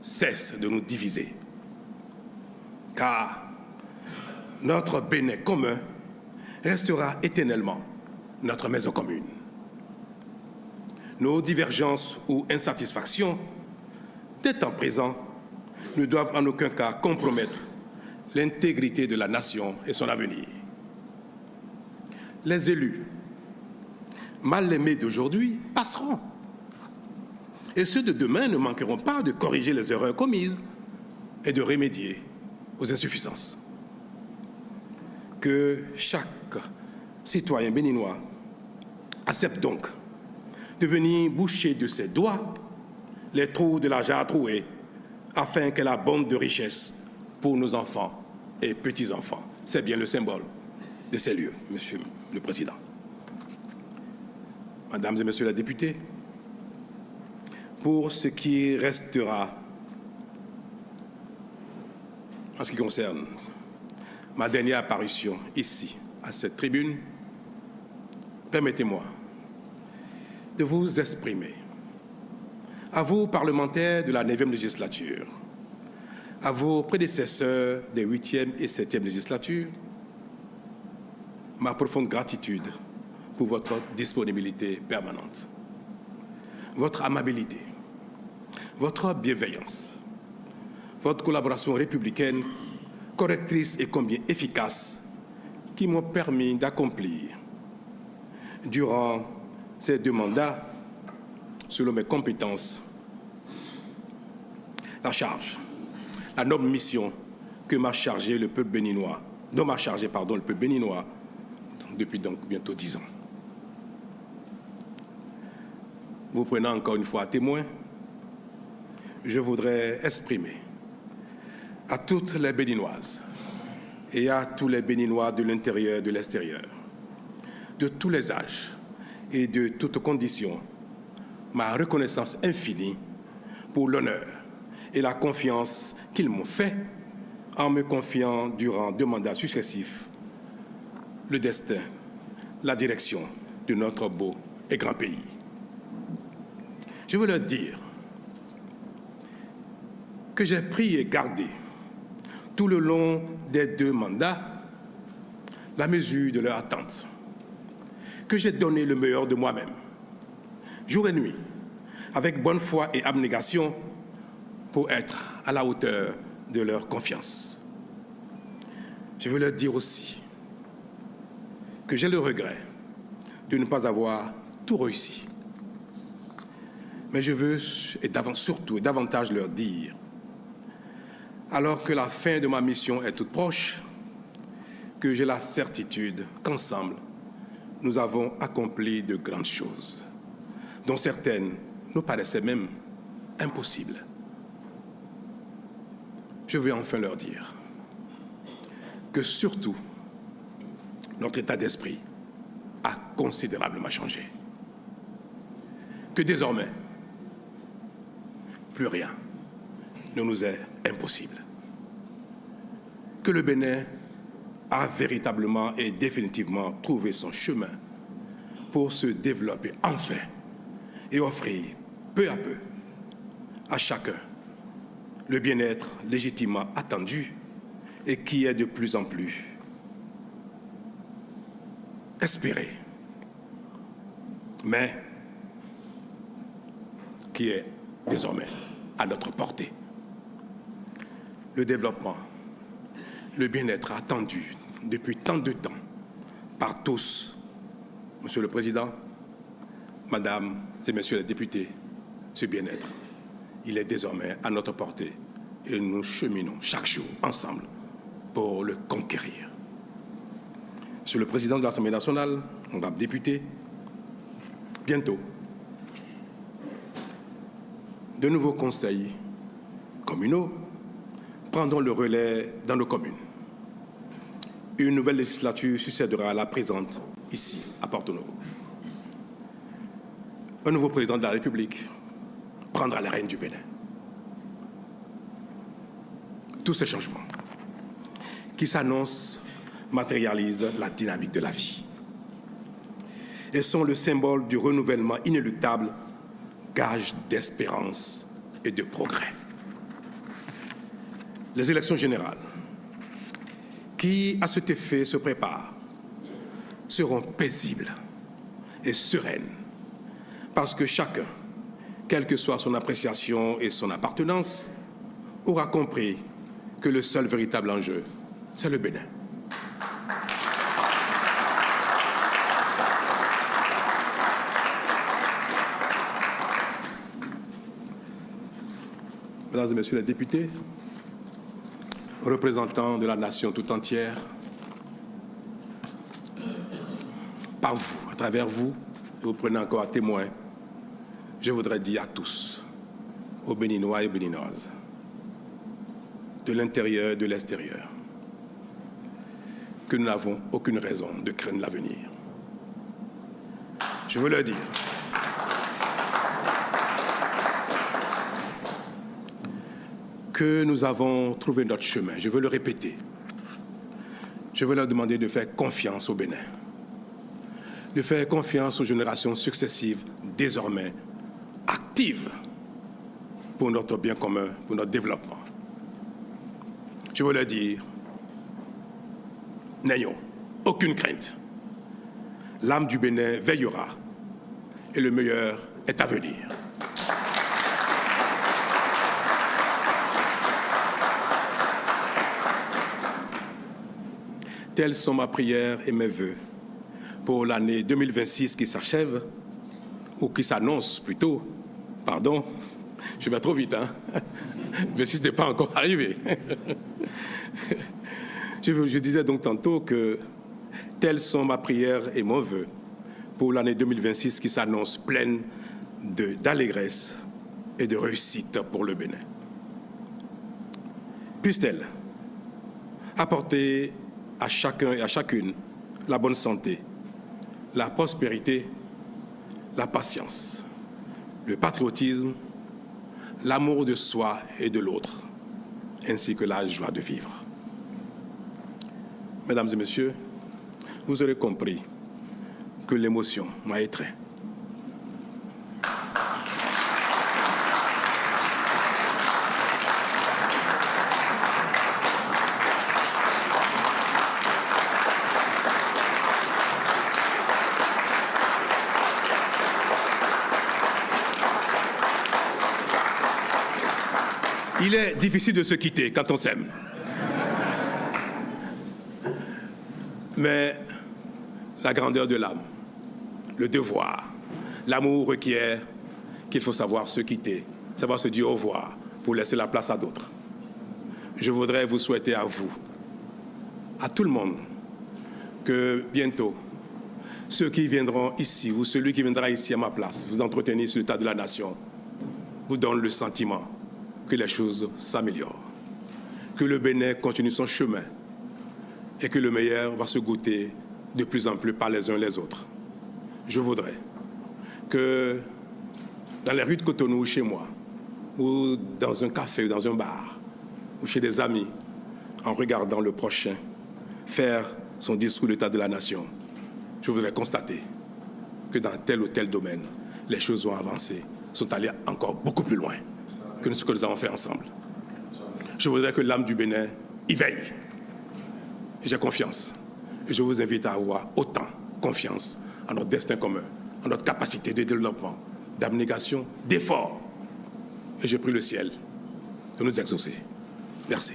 cesse de nous diviser. Car notre Bénin commun restera éternellement notre maison commune. Nos divergences ou insatisfactions des temps présents ne doivent en aucun cas compromettre l'intégrité de la nation et son avenir. Les élus mal aimés d'aujourd'hui passeront. Et ceux de demain ne manqueront pas de corriger les erreurs commises et de remédier aux insuffisances. Que chaque citoyen béninois accepte donc de venir boucher de ses doigts les trous de la jarre trouée afin qu'elle abonde de richesses pour nos enfants et petits-enfants. C'est bien le symbole de ces lieux, Monsieur le Président. Mesdames et Messieurs les députés, pour ce qui restera en ce qui concerne ma dernière apparition ici, à cette tribune, permettez-moi de vous exprimer à vous, parlementaires de la 9e législature, à vos prédécesseurs des 8e et 7e législatures, ma profonde gratitude pour votre disponibilité permanente, votre amabilité, votre bienveillance, votre collaboration républicaine, correctrice et combien efficace, qui m'ont permis d'accomplir, durant ces 2 mandats, selon mes compétences, la charge, la noble mission que m'a chargé le peuple béninois, dont m'a chargé, le peuple béninois, depuis bientôt 10 ans. Vous prenant encore une fois à témoin, je voudrais exprimer à toutes les Béninoises et à tous les Béninois de l'intérieur et de l'extérieur, de tous les âges et de toutes conditions, ma reconnaissance infinie pour l'honneur et la confiance qu'ils m'ont fait en me confiant durant 2 mandats successifs le destin, la direction de notre beau et grand pays. Je veux leur dire que j'ai pris et gardé tout le long des 2 mandats la mesure de leur attente, que j'ai donné le meilleur de moi-même, jour et nuit, avec bonne foi et abnégation, pour être à la hauteur de leur confiance. Je veux leur dire aussi que j'ai le regret de ne pas avoir tout réussi. Mais je veux, surtout et davantage leur dire, alors que la fin de ma mission est toute proche, que j'ai la certitude qu'ensemble, nous avons accompli de grandes choses, dont certaines nous paraissaient même impossibles. Je veux enfin leur dire que surtout, notre état d'esprit a considérablement changé. Que désormais, plus rien ne nous est impossible. Que le Bénin a véritablement et définitivement trouvé son chemin pour se développer enfin et offrir peu à peu à chacun le bien-être légitimement attendu et qui est de plus en plus espéré, mais qui est désormais à notre portée. Le développement, le bien-être attendu depuis tant de temps par tous, Monsieur le Président, Madame et Messieurs les députés, ce bien-être, il est désormais à notre portée et nous cheminons chaque jour ensemble pour le conquérir. Monsieur le Président de l'Assemblée nationale, honorable député, bientôt, de nouveaux conseils communaux prendront le relais dans nos communes. Une nouvelle législature succédera à la présente ici, à Porto-Novo. Un nouveau président de la République prendra les rênes du Bénin. Tous ces changements qui s'annoncent matérialisent la dynamique de la vie. Elles sont le symbole du renouvellement inéluctable, gage d'espérance et de progrès. Les élections générales, qui à cet effet se préparent, seront paisibles et sereines, parce que chacun, quelle que soit son appréciation et son appartenance, aura compris que le seul véritable enjeu, c'est le Bénin. Mesdames et Messieurs les députés, représentants de la nation tout entière, par vous, à travers vous, vous prenez encore à témoin, je voudrais dire à tous, aux Béninois et aux Béninoises, de l'intérieur et de l'extérieur, que nous n'avons aucune raison de craindre l'avenir. Je veux leur dire que nous avons trouvé notre chemin. Je veux le répéter. Je veux leur demander de faire confiance au Bénin, de faire confiance aux générations successives, désormais actives pour notre bien commun, pour notre développement. Je veux leur dire, n'ayons aucune crainte. L'âme du Bénin veillera et le meilleur est à venir. Telles sont ma prière et mes vœux pour l'année 2026 qui s'achève, ou qui s'annonce plutôt. Pardon, je vais trop vite, hein. 26 n'est pas encore arrivé. Je disais donc tantôt que telles sont ma prière et mon vœu pour l'année 2026 qui s'annonce pleine d'allégresse et de réussite pour le Bénin. Puisse-t-elle apporter à chacun et à chacune la bonne santé, la prospérité, la patience, le patriotisme, l'amour de soi et de l'autre, ainsi que la joie de vivre. Mesdames et messieurs, vous aurez compris que l'émotion m'a étreint. Il est difficile de se quitter quand on s'aime. Mais la grandeur de l'âme, le devoir, l'amour requiert qu'il faut savoir se quitter, savoir se dire au revoir pour laisser la place à d'autres. Je voudrais vous souhaiter à vous, à tout le monde, que bientôt, ceux qui viendront ici ou celui qui viendra ici à ma place, vous entretenir sur l'état de la nation, vous donne le sentiment que les choses s'améliorent, que le Bénin continue son chemin et que le meilleur va se goûter de plus en plus par les uns les autres. Je voudrais que dans les rues de Cotonou, chez moi, ou dans un café ou dans un bar, ou chez des amis, en regardant le prochain faire son discours d'état de la nation, je voudrais constater que dans tel ou tel domaine, les choses ont avancé, sont allées encore beaucoup plus loin que ce que nous avons fait ensemble. Je voudrais que l'âme du Bénin y veille. J'ai confiance. Et je vous invite à avoir autant confiance en notre destin commun, en notre capacité de développement, d'abnégation, d'effort. Et je prie le ciel de nous exaucer. Merci.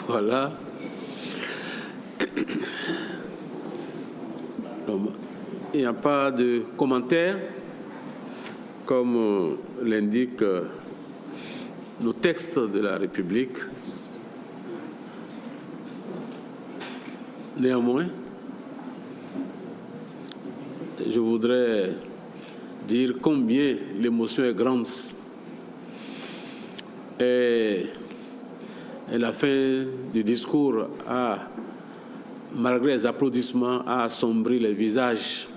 Voilà. Il n'y a pas de commentaires, comme l'indiquent nos textes de la République. Néanmoins, je voudrais dire combien l'émotion est grande. Et la fin du discours malgré les applaudissements, a assombri les visages.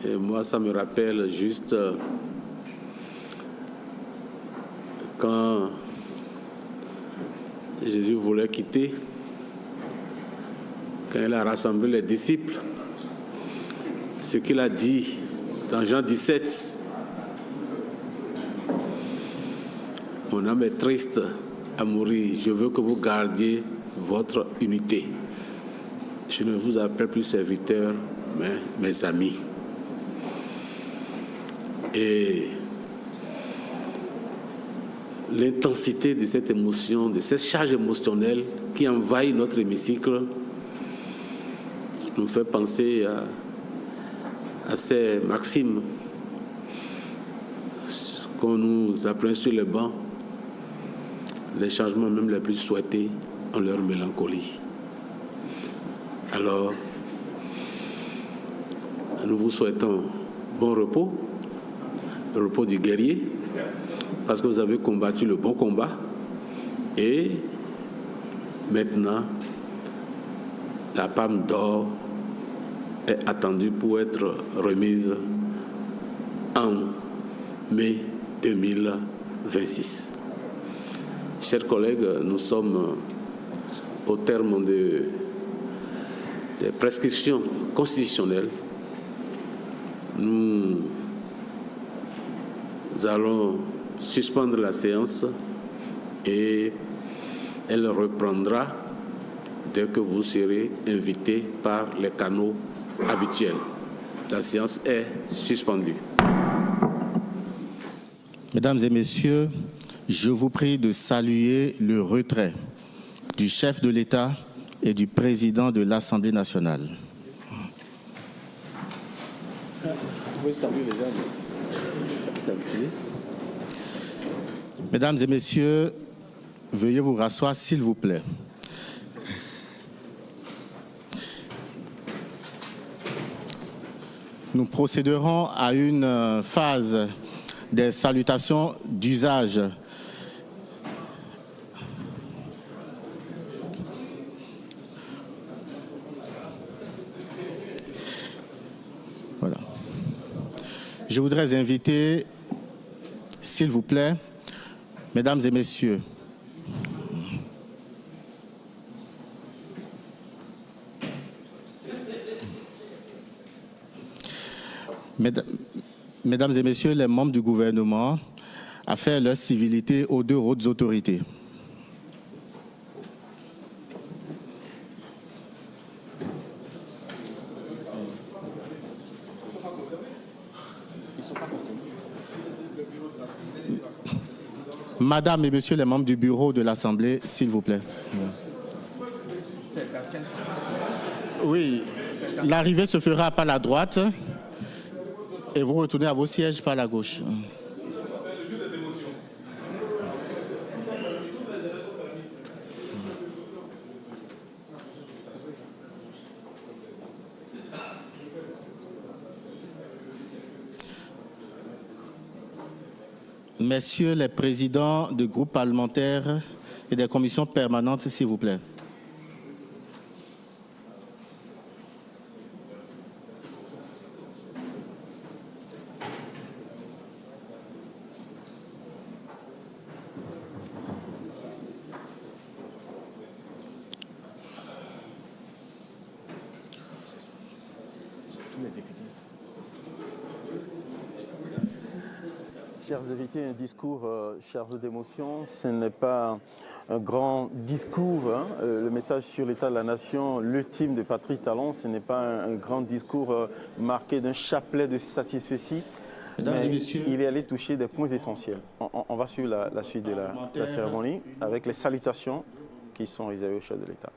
Et moi, ça me rappelle juste quand Jésus voulait quitter, quand il a rassemblé les disciples, ce qu'il a dit dans Jean 17, « Mon âme est triste à mourir, je veux que vous gardiez votre unité. Je ne vous appelle plus serviteurs, mais mes amis. » Et l'intensité de cette émotion, de cette charge émotionnelle qui envahit notre hémicycle, nous fait penser à ces maximes qu'on nous apprend sur les bancs. Les changements même les plus souhaités ont leur mélancolie. Alors, nous vous souhaitons bon repos, le repos du guerrier, parce que vous avez combattu le bon combat. Et maintenant, la palme d'or est attendue pour être remise en mai 2026. Chers collègues, nous sommes au terme des prescriptions constitutionnelles. Nous allons suspendre la séance et elle reprendra dès que vous serez invités par les canaux habituels. La séance est suspendue. Mesdames et messieurs, je vous prie de saluer le retrait du chef de l'État et du président de l'Assemblée nationale. Mesdames et messieurs, veuillez vous rasseoir, s'il vous plaît. Nous procéderons à une phase des salutations d'usage. Voilà. Je voudrais inviter, s'il vous plaît, mesdames et messieurs, Mesdames et messieurs les membres du gouvernement, à faire leur civilité aux deux hautes autorités. Madame et messieurs les membres du bureau de l'Assemblée, s'il vous plaît. Oui, l'arrivée se fera par la droite et vous retournez à vos sièges par la gauche. Messieurs les présidents de groupes parlementaires et des commissions permanentes, s'il vous plaît. Chers invités, un discours chargé d'émotion, ce n'est pas un grand discours. Hein. Le message sur l'état de la nation, l'ultime de Patrice Talon, ce n'est pas un grand discours marqué d'un chapelet de satisfecit. Mais il est allé toucher des points essentiels. On va suivre la suite de la cérémonie avec les salutations qui sont réservées au chef de l'État.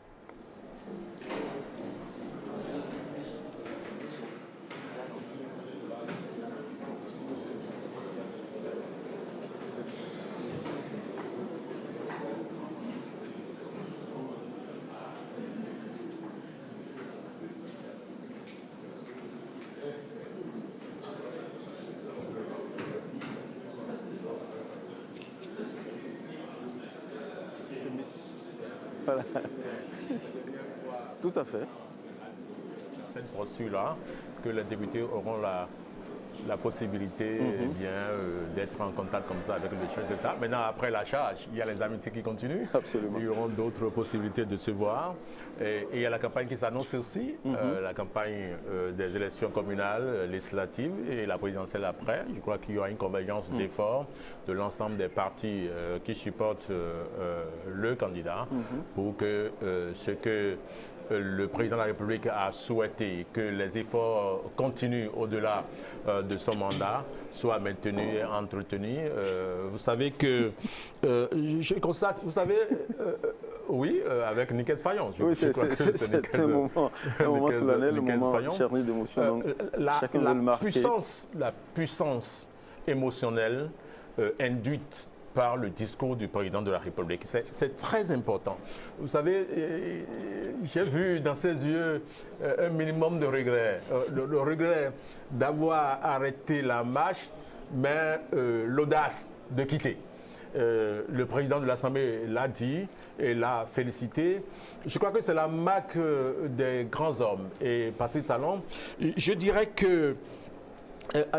Voilà. Tout à fait. Cette procédure-là, que les députés auront la possibilité d'être en contact comme ça avec le chef d'État. Maintenant, après la charge, il y a les amitiés qui continuent. Absolument. Il y aura d'autres possibilités de se voir. Et il y a la campagne qui s'annonce aussi, la campagne des élections communales, législatives et la présidentielle après. Je crois qu'il y aura une convergence d'efforts de l'ensemble des partis qui supportent le candidat pour que ce que le président de la République a souhaité que les efforts continuent au-delà de son mandat, soient maintenus et entretenus. Vous savez que, je constate, vous savez, oui, avec Nickel Fayon. Oui, c'est un moment solennel, un moment chargé d'émotion. La puissance émotionnelle induite par le discours du président de la République. C'est très important. Vous savez, j'ai vu dans ses yeux un minimum de regret. Le regret d'avoir arrêté la marche, mais l'audace de quitter. Le président de l'Assemblée l'a dit et l'a félicité. Je crois que c'est la marque des grands hommes. Et Patrice Talon, je dirais que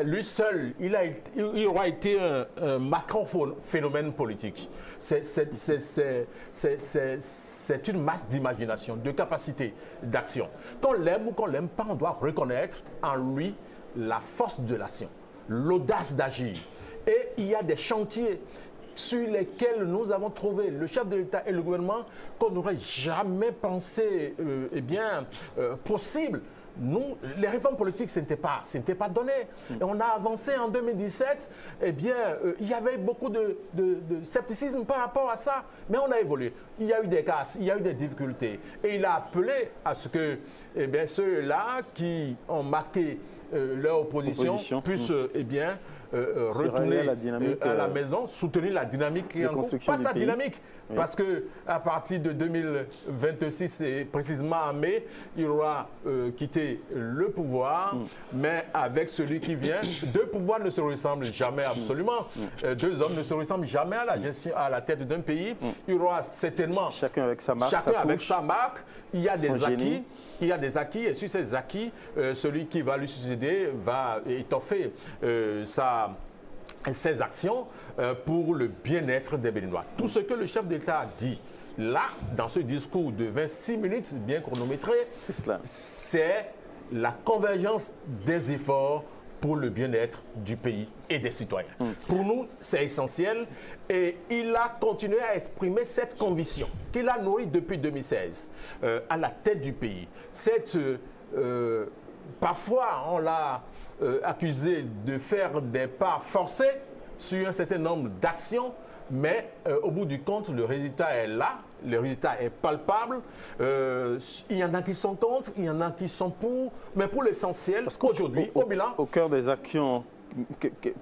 lui seul, il aura été un marquant phénomène politique. C'est une masse d'imagination, de capacité d'action. Qu'on l'aime ou qu'on l'aime pas, on doit reconnaître en lui la force de l'action, l'audace d'agir. Et il y a des chantiers sur lesquels nous avons trouvé, le chef de l'État et le gouvernement, qu'on n'aurait jamais pensé possible. Nous, les réformes politiques, ce n'était pas donné. Et on a avancé en 2017, il y avait beaucoup de scepticisme par rapport à ça, mais on a évolué. Il y a eu des casses, il y a eu des difficultés. Et il a appelé à ce que ceux-là qui ont marqué leur opposition puissent retourner à la maison, soutenir la dynamique qui est en cours. Pas sa dynamique, parce qu'à partir de 2026, et précisément en mai, il aura quitté le pouvoir, mais avec celui qui vient, deux pouvoirs ne se ressemblent jamais absolument. Deux hommes ne se ressemblent jamais à la gestion, à la tête d'un pays. Il y aura certainement chacun avec sa marque. Chacun avec sa marque. Il y a des acquis. Il y a des acquis, et sur ces acquis, celui qui va lui succéder va étoffer ses actions pour le bien-être des Béninois. Tout ce que le chef d'État a dit là, dans ce discours de 26 minutes bien chronométré, c'est la convergence des efforts pour le bien-être du pays et des citoyens. Pour nous, c'est essentiel, et il a continué à exprimer cette conviction qu'il a nourrie depuis 2016 à la tête du pays. Parfois, on l'a accusé de faire des pas forcés sur un certain nombre d'actions, mais au bout du compte, le résultat est là, le résultat est palpable. Il y en a qui sont contre, il y en a qui sont pour, mais pour l'essentiel, aujourd'hui, au bilan... Au cœur des actions,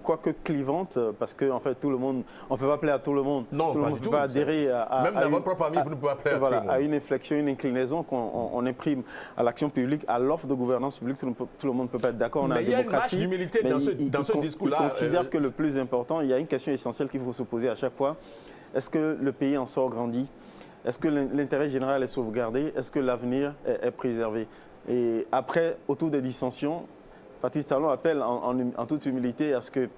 quoique clivantes, parce qu'en fait, tout le monde, on ne peut pas appeler à tout le monde. Non, tout le monde ne peut pas adhérer à même dans votre propre famille, vous ne pouvez pas appeler à tout le monde. À une inflexion, une inclinaison qu'on imprime à l'action publique, à l'offre de gouvernance publique. Tout le monde ne peut pas être d'accord. Mais il y a une marge d'humilité dans ce discours-là. Je considère que le plus important, il y a une question essentielle qu'il faut se poser à chaque fois. Est-ce que le pays en sort grandi? Est-ce que l'intérêt général est sauvegardé? Est-ce que l'avenir est préservé? Et après, autour des dissensions, Patrice Talon appelle en toute humilité à ce que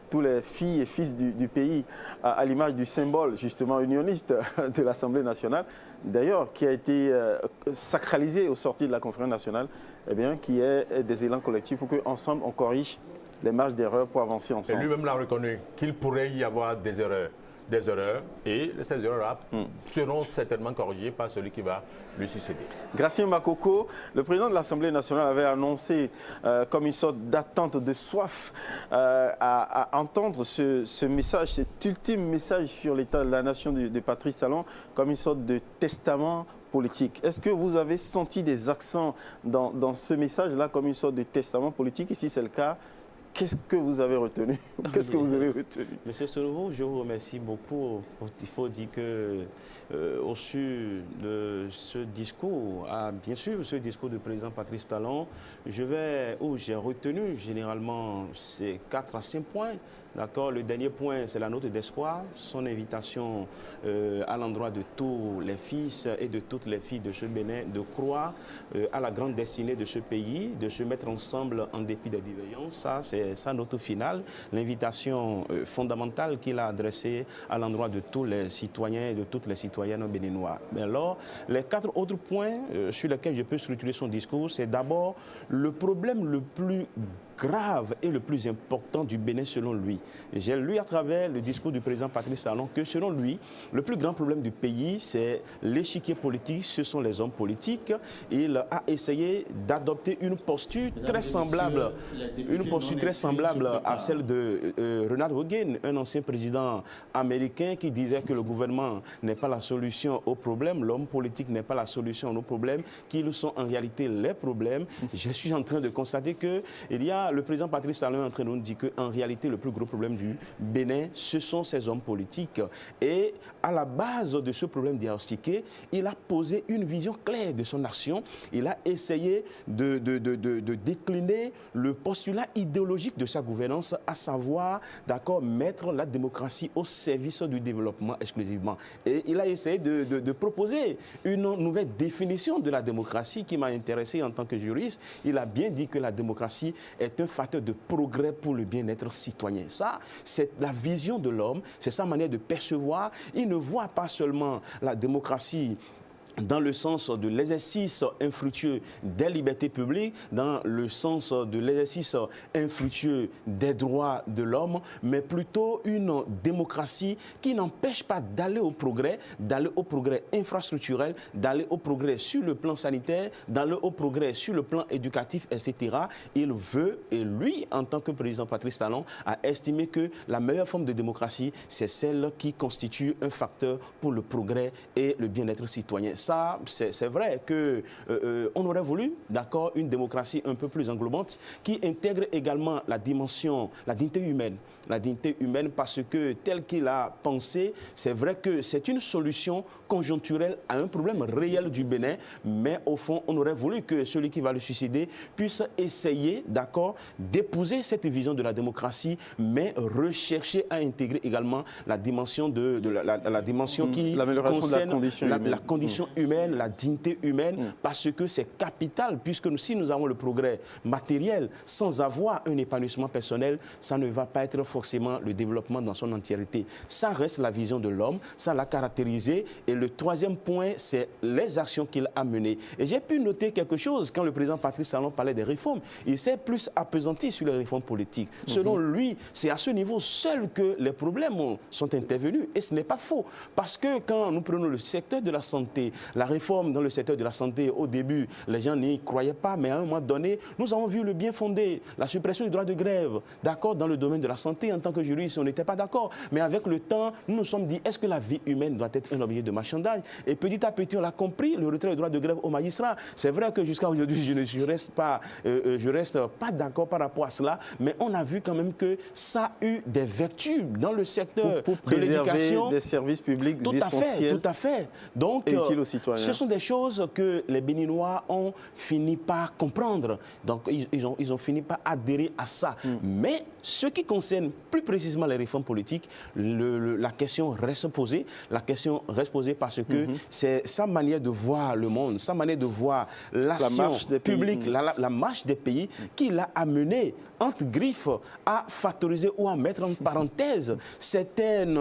tous les filles et fils du pays, à l'image du symbole justement unioniste de l'Assemblée nationale, d'ailleurs qui a été sacralisé au sortir de la conférence nationale, qui ait des élans collectifs pour qu'ensemble on corrige les marges d'erreur pour avancer ensemble. Et lui-même l'a reconnu qu'il pourrait y avoir des erreurs, et ces erreurs-là seront certainement corrigées par celui qui va lui succéder. Gratien Makoko, le président de l'Assemblée nationale avait annoncé comme une sorte d'attente, de soif à entendre ce message, cet ultime message sur l'état de la nation de Patrice Talon, comme une sorte de testament politique. Est-ce que vous avez senti des accents dans ce message-là comme une sorte de testament politique? Et si c'est le cas, qu'est-ce que vous avez retenu? Qu'est-ce que vous avez retenu? Monsieur Solovo, je vous remercie beaucoup. Il faut dire que au su de ce discours, bien sûr, ce discours du président Patrice Talon, j'ai retenu généralement ces 4 à 5 points D'accord. Le dernier point, c'est la note d'espoir, son invitation à l'endroit de tous les fils et de toutes les filles de ce Bénin de croire à la grande destinée de ce pays, de se mettre ensemble en dépit des divergences. Ça, c'est sa note finale, l'invitation fondamentale qu'il a adressée à l'endroit de tous les citoyens et de toutes les citoyennes béninois. Mais alors, les 4 autres points sur lesquels je peux structurer son discours, c'est d'abord le problème le plus grave et le plus important du Bénin selon lui. J'ai lu à travers le discours du président Patrice Talon que selon lui, le plus grand problème du pays, c'est l'échiquier politique, ce sont les hommes politiques. Il a essayé d'adopter une posture très semblable, à celle de Ronald Reagan, un ancien président américain qui disait que le gouvernement n'est pas la solution aux problèmes, l'homme politique n'est pas la solution aux problèmes, qu'ils sont en réalité les problèmes. Je suis en train de constater que il y a le président Patrice Talon est en train de nous dire qu'en réalité, le plus gros problème du Bénin, ce sont ces hommes politiques. Et à la base de ce problème diagnostiqué, il a posé une vision claire de son action. Il a essayé de décliner le postulat idéologique de sa gouvernance, à savoir, d'accord, mettre la démocratie au service du développement exclusivement. Et il a essayé de proposer une nouvelle définition de la démocratie qui m'a intéressé en tant que juriste. Il a bien dit que la démocratie est un facteur de progrès pour le bien-être citoyen. Ça, c'est la vision de l'homme, c'est sa manière de percevoir. Il ne voit pas seulement la démocratie dans le sens de l'exercice infructueux des libertés publiques, dans le sens de l'exercice infructueux des droits de l'homme, mais plutôt une démocratie qui n'empêche pas d'aller au progrès infrastructurel, d'aller au progrès sur le plan sanitaire, d'aller au progrès sur le plan éducatif, etc. Il veut, et lui, en tant que président Patrice Talon, a estimé que la meilleure forme de démocratie, c'est celle qui constitue un facteur pour le progrès et le bien-être citoyen. Ça, c'est vrai qu'on aurait voulu, d'accord, une démocratie un peu plus englobante qui intègre également la dimension, la dignité humaine. La dignité humaine parce que tel qu'il a pensé, c'est vrai que c'est une solution conjoncturelle à un problème réel du Bénin, mais au fond, on aurait voulu que celui qui va le suicider puisse essayer, d'accord, d'épouser cette vision de la démocratie, mais rechercher à intégrer également la dimension la dimension qui concerne la condition humaine, la dignité humaine, parce que c'est capital, puisque si nous avons le progrès matériel sans avoir un épanouissement personnel, ça ne va pas être forcément le développement dans son entièreté. Ça reste la vision de l'homme, ça l'a caractérisé. Et le troisième point, c'est les actions qu'il a menées. Et j'ai pu noter quelque chose quand le président Patrice Talon parlait des réformes. Il s'est plus appesanti sur les réformes politiques. Selon lui, c'est à ce niveau seul que les problèmes sont intervenus. Et ce n'est pas faux. Parce que quand nous prenons le secteur de la santé, la réforme dans le secteur de la santé, au début, les gens n'y croyaient pas, mais à un moment donné, nous avons vu le bien fondé, la suppression du droit de grève, d'accord, dans le domaine de la santé. En tant que juriste, on n'était pas d'accord. Mais avec le temps, nous nous sommes dit, est-ce que la vie humaine doit être un objet de marchandage? Et petit à petit, on l'a compris, le retrait du droit de grève aux magistrats. C'est vrai que jusqu'à aujourd'hui, je reste pas d'accord par rapport à cela, mais on a vu quand même que ça a eu des vertus dans le secteur de l'éducation. Des services publics essentiels. Tout à fait. Donc, utiles aux citoyens. Ce sont des choses que les Béninois ont fini par comprendre. Donc, ils ont fini par adhérer à ça. Mais ce qui concerne plus précisément les réformes politiques, la question reste posée. La question reste posée parce que c'est sa manière de voir le monde, sa manière de voir l'action publique, la marche des pays qui l'a amené entre griffes à factoriser ou à mettre en parenthèse certaines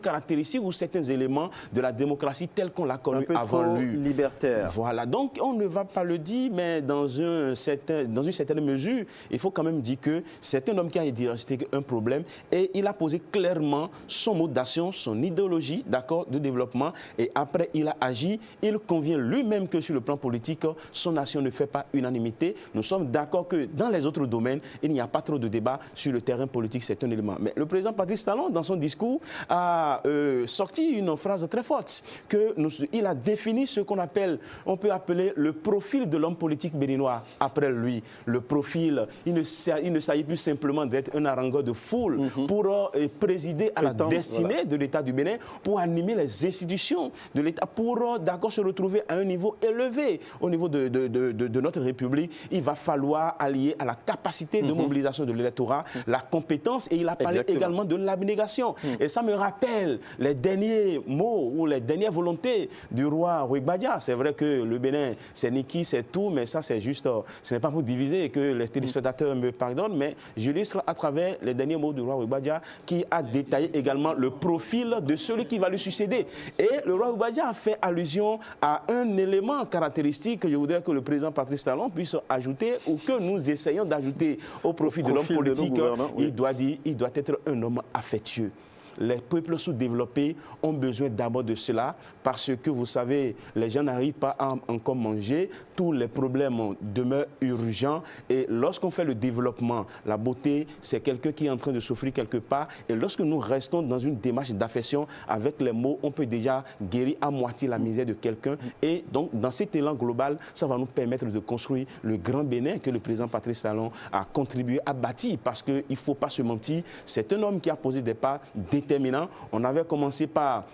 caractéristiques ou certains éléments de la démocratie telle qu'on l'a connue avant lui. Libertaire. Voilà, donc on ne va pas le dire, mais dans une certaine mesure, il faut quand même dire que c'est un homme qui a diagnostiqué un problème et il a posé clairement son mode d'action, son idéologie, d'accord, de développement, et après il a agi. Il convient lui-même que sur le plan politique, son action ne fait pas unanimité. Nous sommes d'accord que dans les autres domaines, il n'y a pas trop de débat. Sur le terrain politique, c'est un élément. Mais le président Patrice Talon, dans son discours, a sorti une phrase très forte, que nous il a défini ce qu'on appelle, on peut appeler le profil de l'homme politique béninois après lui. Le profil, il ne s'agit plus simplement d'être un harangueur de foule pour présider à la destinée de l'État du Bénin, pour animer les institutions de l'État, pour d'accord se retrouver à un niveau élevé au niveau de notre République. Il va falloir allier à la capacité de mobilisation de l'électorat, la compétence, et il a parlé également de l'abnégation. Et ça me rappelle les derniers mots ou les dernières volontés du roi Rui Badia. C'est vrai que le Bénin, c'est Niki, c'est tout, mais ça c'est juste, ce n'est pas pour diviser, et que les téléspectateurs me pardonnent, mais j'illustre à travers les derniers mots du roi Rui Badia, qui a détaillé également le profil de celui qui va lui succéder. Et le roi Rui Badia a fait allusion à un élément caractéristique que je voudrais que le président Patrice Talon puisse ajouter, ou que nous essayons d'ajouter au profil de l'homme politique. Il doit être un homme affectueux. Les peuples sous-développés ont besoin d'abord de cela, parce que, vous savez, les gens n'arrivent pas à encore manger, tous les problèmes demeurent urgents, et lorsqu'on fait le développement, la beauté, c'est quelqu'un qui est en train de souffrir quelque part, et lorsque nous restons dans une démarche d'affection, avec les mots, on peut déjà guérir à moitié la misère de quelqu'un, et donc, dans cet élan global, ça va nous permettre de construire le grand Bénin que le président Patrice Talon a contribué à bâtir, parce qu'il ne faut pas se mentir, c'est un homme qui a posé des pas déterminant. On avait commencé par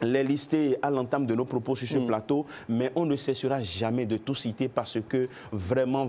les lister à l'entame de nos propos sur ce plateau, mais on ne cessera jamais de tout citer, parce que vraiment,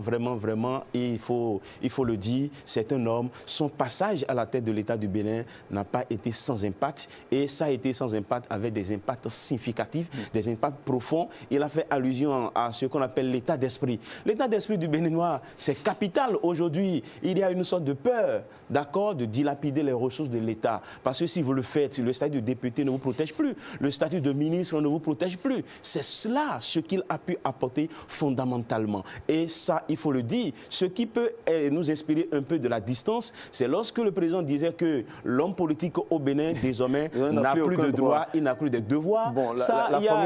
il faut le dire, c'est un homme. Son passage à la tête de l'État du Bénin n'a pas été sans impact, et ça a été sans impact avec des impacts significatifs, des impacts profonds. Il a fait allusion à ce qu'on appelle l'état d'esprit. L'état d'esprit du Béninois, c'est capital. Aujourd'hui, il y a une sorte de peur, d'accord, de dilapider les ressources de l'État, parce que si vous le faites, le statut de député ne vous protège plus. Le statut de ministre ne vous protège plus. C'est cela ce qu'il a pu apporter fondamentalement. Et ça, il faut le dire, ce qui peut nous inspirer un peu de la distance, c'est lorsque le président disait que l'homme politique au Bénin, désormais, n'a plus de droits, il n'a plus de devoirs. Bon, ça, il y a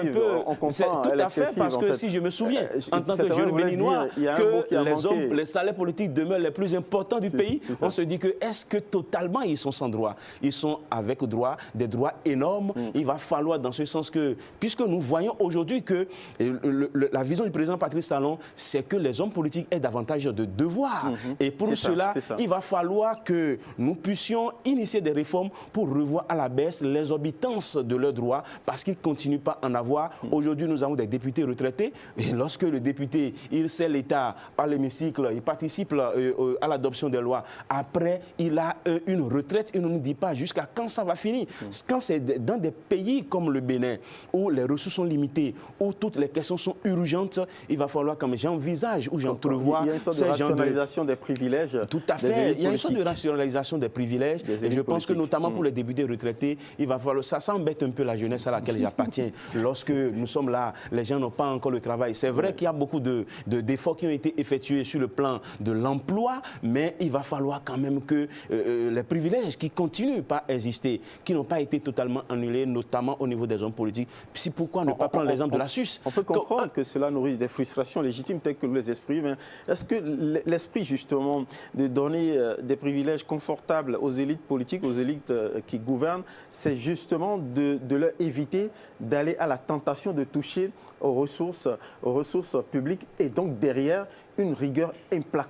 un peu... on comprend, tout à fait, parce que si je me souviens, en tant que jeune béninois, que les salaires politiques demeurent les plus importants du pays, on se dit que est-ce que totalement ils sont sans droit? Ils sont avec droit, des droits énormes. Il va falloir, dans ce sens que, puisque nous voyons aujourd'hui que la vision du président Patrice Talon, c'est que les hommes politiques aient davantage de devoirs. Et pour cela, il va falloir que nous puissions initier des réformes pour revoir à la baisse l'exorbitance de leurs droits, parce qu'ils ne continuent pas à en avoir. Aujourd'hui, nous avons des députés retraités, et lorsque le député, il sert l'État à l'hémicycle, il participe à l'adoption des lois, après, il a une retraite, il ne nous dit pas jusqu'à quand ça va finir. Quand c'est dans des pays comme le Bénin, où les ressources sont limitées, où toutes les questions sont urgentes, il va falloir, comme j'envisage, ou j'entrevois... Il y a une sorte de rationalisation des privilèges. Tout à fait. Il y a une sorte de rationalisation des privilèges. Et je pense que, notamment pour les députés retraités, il va falloir... Ça embête un peu la jeunesse à laquelle j'appartiens. Lorsque nous sommes là, les gens n'ont pas encore le travail. C'est vrai qu'il y a beaucoup d'efforts qui ont été effectués sur le plan de l'emploi, mais il va falloir quand même que les privilèges qui continuent pas à exister, qui n'ont pas été totalement annulés, notamment au niveau des hommes politiques. C'est pourquoi ne pas prendre l'exemple de la Suisse. On peut comprendre que cela nourrisse des frustrations légitimes telles que nous les exprimons. Est-ce que l'esprit, justement, de donner des privilèges confortables aux élites politiques, aux élites qui gouvernent, c'est justement de leur éviter d'aller à la tentation de toucher aux ressources publiques, et donc derrière une rigueur implacable